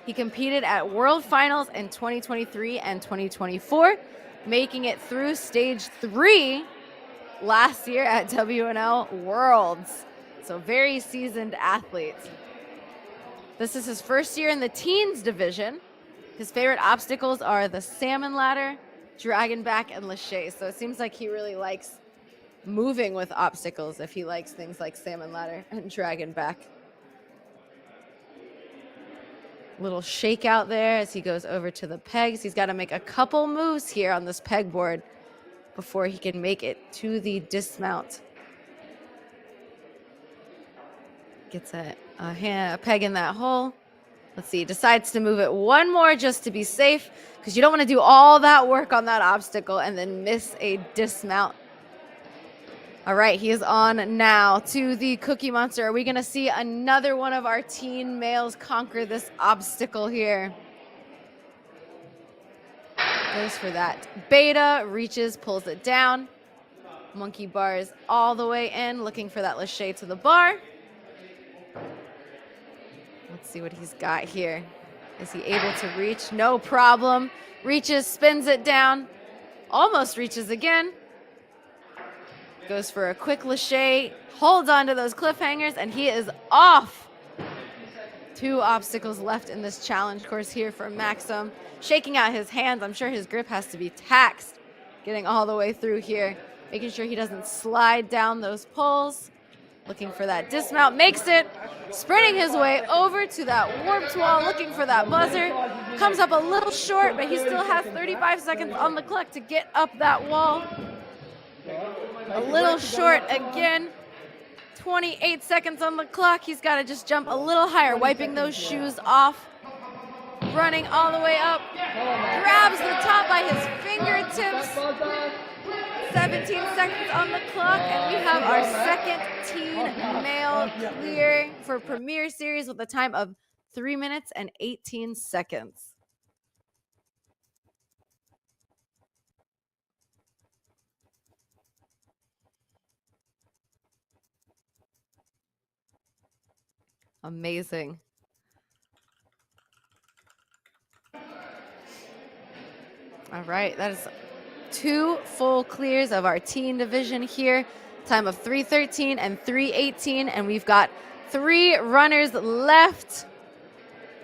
He competed at World Finals in 2023 and 2024, making it through stage 3 last year at WNL Worlds. So very seasoned athlete. This is his first year in the teens division. His favorite obstacles are the salmon ladder, dragon back, and Lachey. So it seems like he really likes moving with obstacles if he likes things like salmon ladder and dragon back. Little shake out there as he goes over to the pegs. He's got to make a couple moves here on this pegboard before he can make it to the dismount. Gets a peg in that hole. Let's see, decides to move it one more just to be safe, because you don't want to do all that work on that obstacle and then miss a dismount. All right, he is on now to the Cookie Monster. Are we going to see another one of our teen males conquer this obstacle here? Goes for that beta, reaches, pulls it down. Monkey bars all the way in, looking for that Lachey to the bar. Let's see what he's got here. Is he able to reach? No problem. Reaches, spins it down. Almost reaches again. Goes for a quick Lachey, holds on to those cliffhangers, and he is off. 2 obstacles left in this challenge course here for Maxim. Shaking out his hands. I'm sure his grip has to be taxed. Getting all the way through here. Making sure he doesn't slide down those poles. Looking for that dismount. Makes it. Sprinting his way over to that warped wall. Looking for that buzzer. Comes up a little short, but he still has 35 seconds on the clock to get up that wall. A little short again. 28 seconds on the clock. He's got to just jump a little higher, wiping those shoes off. Running all the way up. Grabs the top by his fingertips. 17 seconds on the clock, and we have our second teen male clear for Premier Series with a time of 3 minutes and 18 seconds. Amazing. All right, that is 2 full clears of our teen division here. Time of 3:13 and 3:18, and we've got 3 runners left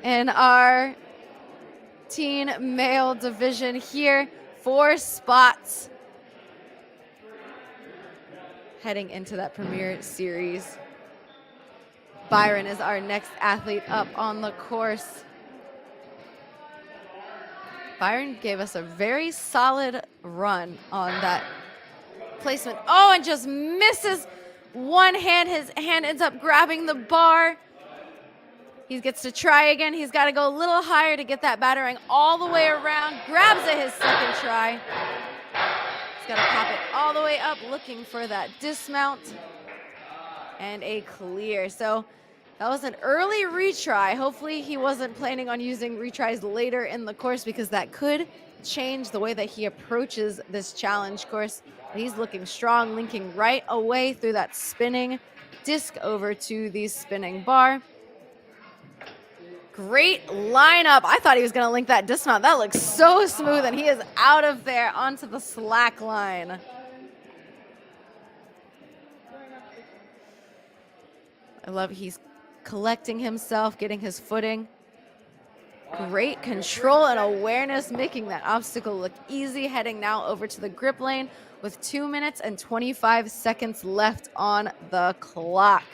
in our teen male division here. 4 spots heading into that Premier Series. Byron is our next athlete up on the course. Byron gave us a very solid run on that placement. Oh, and just misses one hand. His hand ends up grabbing the bar. He gets to try again. He's got to go a little higher to get that battering all the way around. Grabs it his second try. He's got to pop it all the way up, looking for that dismount. And a clear. So that was an early retry. Hopefully he wasn't planning on using retries later in the course, because that could change the way that he approaches this challenge course. He's looking strong, linking right away through that spinning disc over to the spinning bar. Great lineup. I thought he was going to link that dismount. That looks so smooth, and he is out of there onto the slack line. I love he's collecting himself, getting his footing. Great control and awareness, making that obstacle look easy. Heading now over to the grip lane with 2 minutes and 25 seconds left on the clock.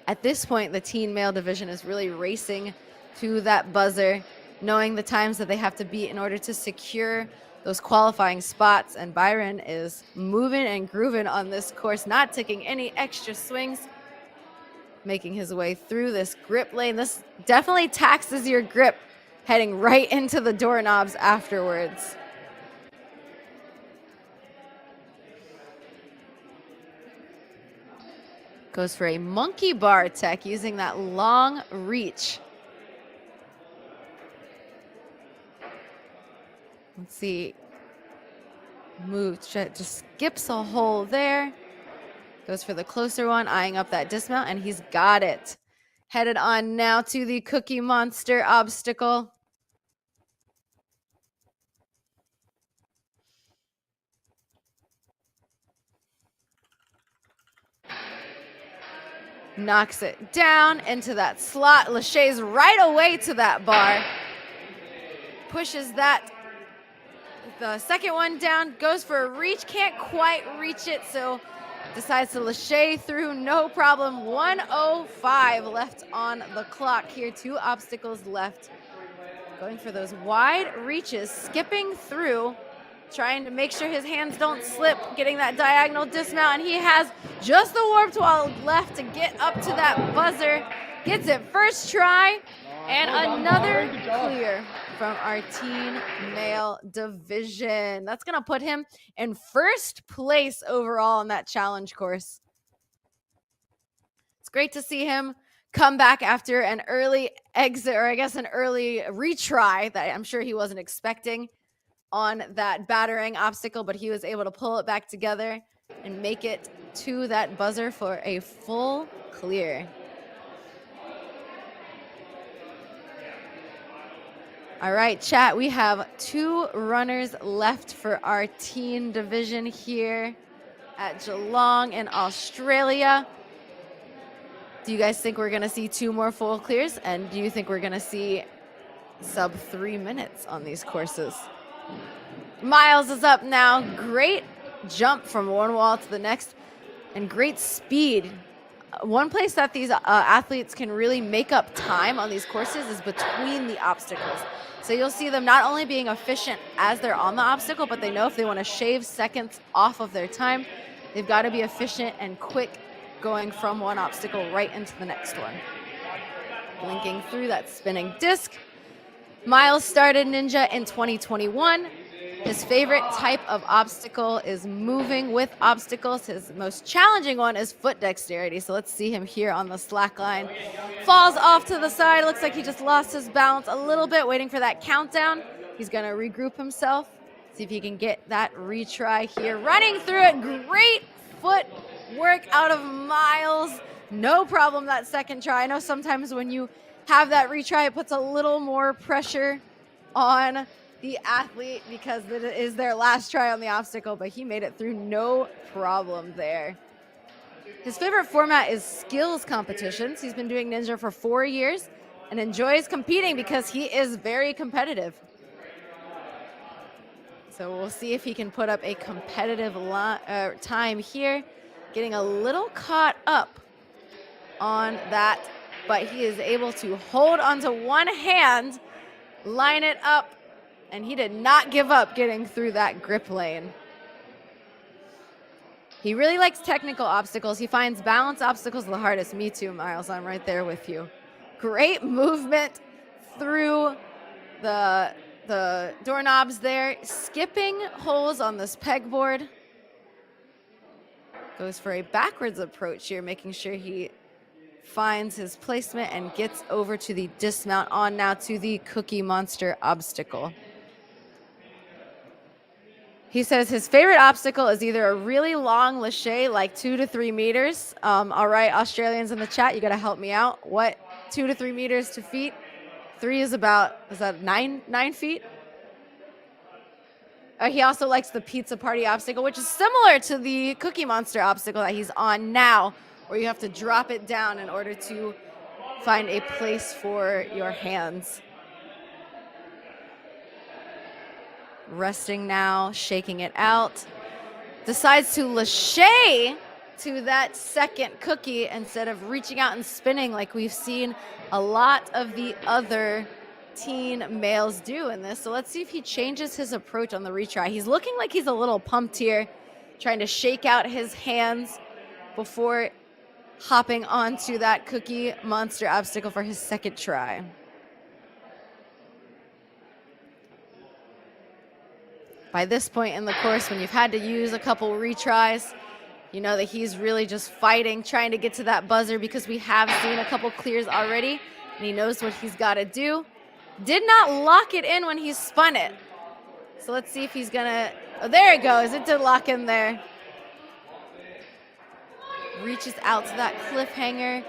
At this point, the teen male division is really racing to that buzzer, knowing the times that they have to beat in order to secure those qualifying spots. And Byron is moving and grooving on this course, not taking any extra swings, making his way through this grip lane. This definitely taxes your grip, heading right into the doorknobs afterwards. Goes for a monkey bar tech using that long reach. Let's see. Move, just skips a hole there. Goes for the closer one, eyeing up that dismount, and he's got it. Headed on now to the Cookie Monster obstacle. Knocks it down into that slot. Lachey's right away to that bar. Pushes that, the second one down, goes for a reach, can't quite reach it, so decides to Lachey through, no problem. 1:05 left on the clock here, 2 obstacles left. Going for those wide reaches, skipping through, trying to make sure his hands don't slip, getting that diagonal dismount, and he has just the warped wall left to get up to that buzzer. Gets it first try, and another clear from our teen male division. That's gonna put him in first place overall in that challenge course. It's great to see him come back after an early exit, or I guess an early retry that I'm sure he wasn't expecting on that battering obstacle, but he was able to pull it back together and make it to that buzzer for a full clear. All right, chat, we have 2 runners left for our teen division here at Geelong in Australia. Do you guys think we're gonna see 2 more full clears? And do you think we're gonna see sub 3 minutes on these courses? Miles is up now. Great jump from one wall to the next, and great speed. One place that these athletes can really make up time on these courses is between the obstacles. So you'll see them not only being efficient as they're on the obstacle, but they know if they want to shave seconds off of their time, they've got to be efficient and quick going from one obstacle right into the next one. Linking through that spinning disc. Miles started Ninja in 2021. His favorite type of obstacle is moving with obstacles. His most challenging one is foot dexterity. So let's see him here on the slack line. Falls off to the side. Looks like he just lost his balance a little bit, waiting for that countdown. He's going to regroup himself. See if he can get that retry here. Running through it. Great foot work out of Miles. No problem that second try. I know sometimes when you have that retry, it puts a little more pressure on the athlete because it is their last try on the obstacle, but he made it through no problem there. His favorite format is skills competitions. He's been doing Ninja for 4 years and enjoys competing because he is very competitive. So we'll see if he can put up a competitive time here. Getting a little caught up on that, but he is able to hold onto one hand, line it up, and he did not give up getting through that grip lane. He really likes technical obstacles. He finds balance obstacles the hardest. Me too, Miles. I'm right there with you. Great movement through the doorknobs there. Skipping holes on this pegboard. Goes for a backwards approach here, making sure he finds his placement and gets over to the dismount. On now to the Cookie Monster obstacle. He says his favorite obstacle is either a really long lache, like 2 to 3 meters. All right, Australians in the chat, you got to help me out. What 2 to 3 meters to feet? 3 is about, is that 9 feet? He also likes the pizza party obstacle, which is similar to the Cookie Monster obstacle that he's on now, where you have to drop it down in order to find a place for your hands. Resting now, shaking it out. Decides to lache to that second cookie instead of reaching out and spinning like we've seen a lot of the other teen males do in this. So let's see if he changes his approach on the retry. He's looking like he's a little pumped here, trying to shake out his hands before hopping onto that Cookie Monster obstacle for his second try. By this point in the course, when you've had to use a couple retries, you know that he's really just fighting, trying to get to that buzzer because we have seen a couple clears already, and he knows what he's got to do. Did not lock it in when he spun it. So let's see if he's gonna, oh, there it goes. It did lock in there. Reaches out to that cliffhanger,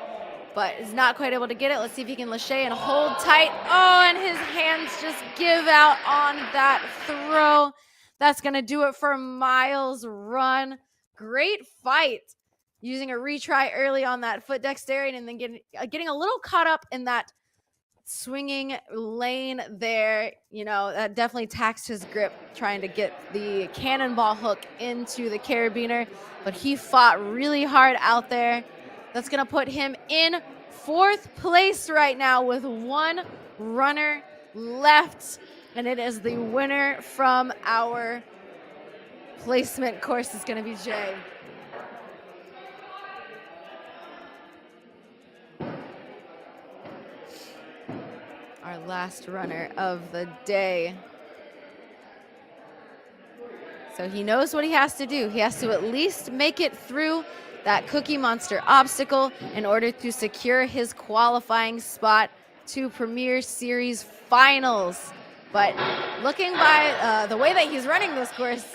but is not quite able to get it. Let's see if he can lache and hold tight. Oh, and his hands just give out on that throw. That's going to do it for Miles' run. Great fight using a retry early on that foot dexterity and then getting a little caught up in that swinging lane there. You know, that definitely taxed his grip trying to get the cannonball hook into the carabiner, but he fought really hard out there. That's going to put him in 4th place right now with one runner left. And it is the winner from our placement course is going to be Jay. Our last runner of the day. So he knows what he has to do. He has to at least make it through that Cookie Monster obstacle in order to secure his qualifying spot to Premier Series Finals. But looking by the way that he's running this course,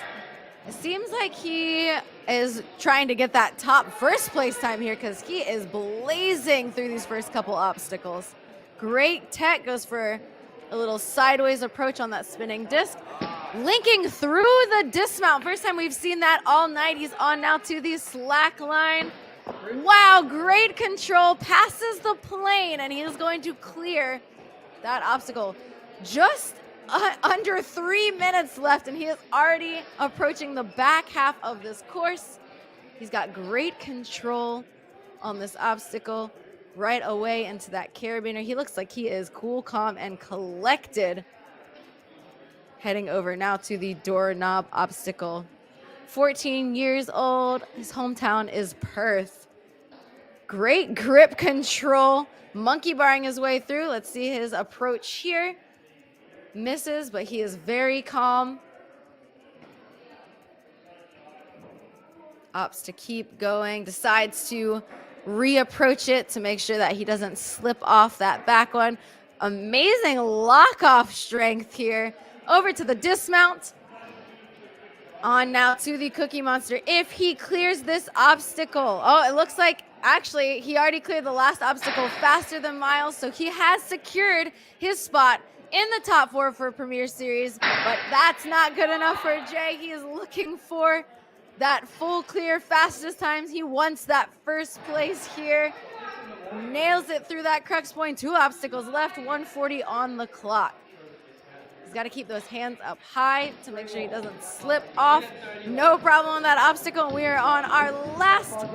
it seems like he is trying to get that top first place time here because he is blazing through these first couple obstacles. Great tech, goes for a little sideways approach on that spinning disc. Linking through the dismount. First time we've seen that all night. He's on now to the slack line. Wow, great control. Passes the plane, and he is going to clear that obstacle. Just under 3 minutes left, and he is already approaching the back half of this course. He's got great control on this obstacle right away into that carabiner. He looks like he is cool, calm, and collected. Heading over now to the doorknob obstacle. 14 years old. His hometown is Perth. Great grip control. Monkey barring his way through. Let's see his approach here. Misses, but he is very calm. Opts to keep going, decides to reapproach it to make sure that he doesn't slip off that back one. Amazing lock-off strength here. Over to the dismount. On now to the Cookie Monster. If he clears this obstacle, oh, it looks like actually he already cleared the last obstacle faster than Miles, so he has secured his spot in the top 4 for Premier Series, but that's not good enough for Jay. He is looking for that full clear fastest times. He wants that first place here. Nails it through that crux point. 2 obstacles left, 140 on the clock. He's got to keep those hands up high to make sure he doesn't slip off. No problem on that obstacle. We are on our last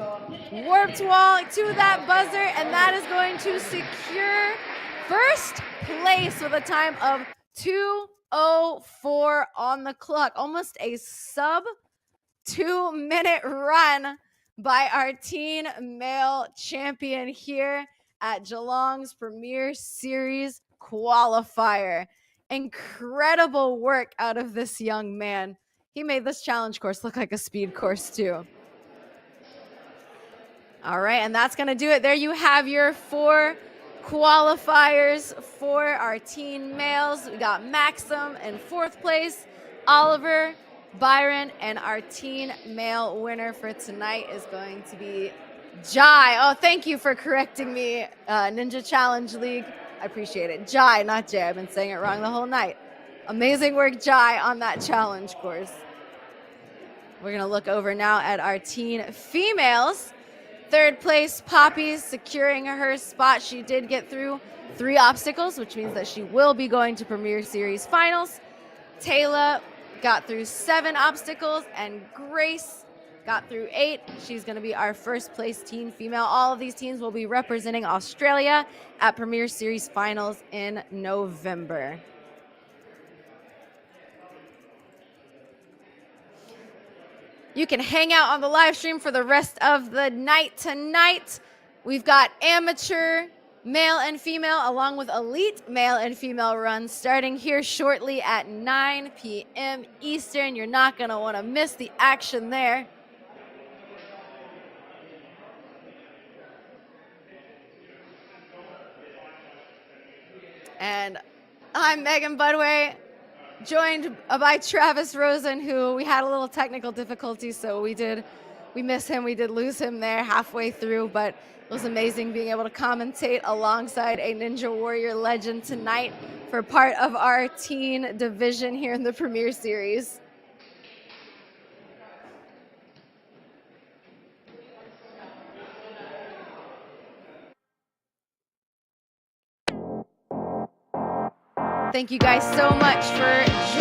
warped wall to that buzzer, and that is going to secure first place with a time of 2:04 on the clock. Almost a sub 2-minute run by our teen male champion here at Geelong's Premier Series qualifier. Incredible work out of this young man. He made this challenge course look like a speed course too. All right, and that's gonna do it. There you have your 4 qualifiers for our teen males. We got Maxim in 4th place, Oliver, Byron, and our teen male winner for tonight is going to be Jai. Oh, thank you for correcting me, Ninja Challenge League. I appreciate it. Jai, not Jay. I've been saying it wrong the whole night. Amazing work, Jai, on that challenge course. We're going to look over now at our teen females. 3rd place, Poppy, securing her spot. She did get through 3 obstacles, which means that she will be going to Premier Series finals. Taylor got through 7 obstacles, and Grace got through 8. She's going to be our first place teen female. All of these teams will be representing Australia at Premier Series finals in November. You can hang out on the live stream for the rest of the night tonight. We've got amateur male and female along with elite male and female runs starting here shortly at 9 p.m. Eastern. You're not going to want to miss the action there. And I'm Megan Budway, joined by Travis Rosen, who we had a little technical difficulty, so we miss him. We did lose him there halfway through, but it was amazing being able to commentate alongside a Ninja Warrior legend tonight for part of our teen division here in the Premier Series. Thank you guys so much for joining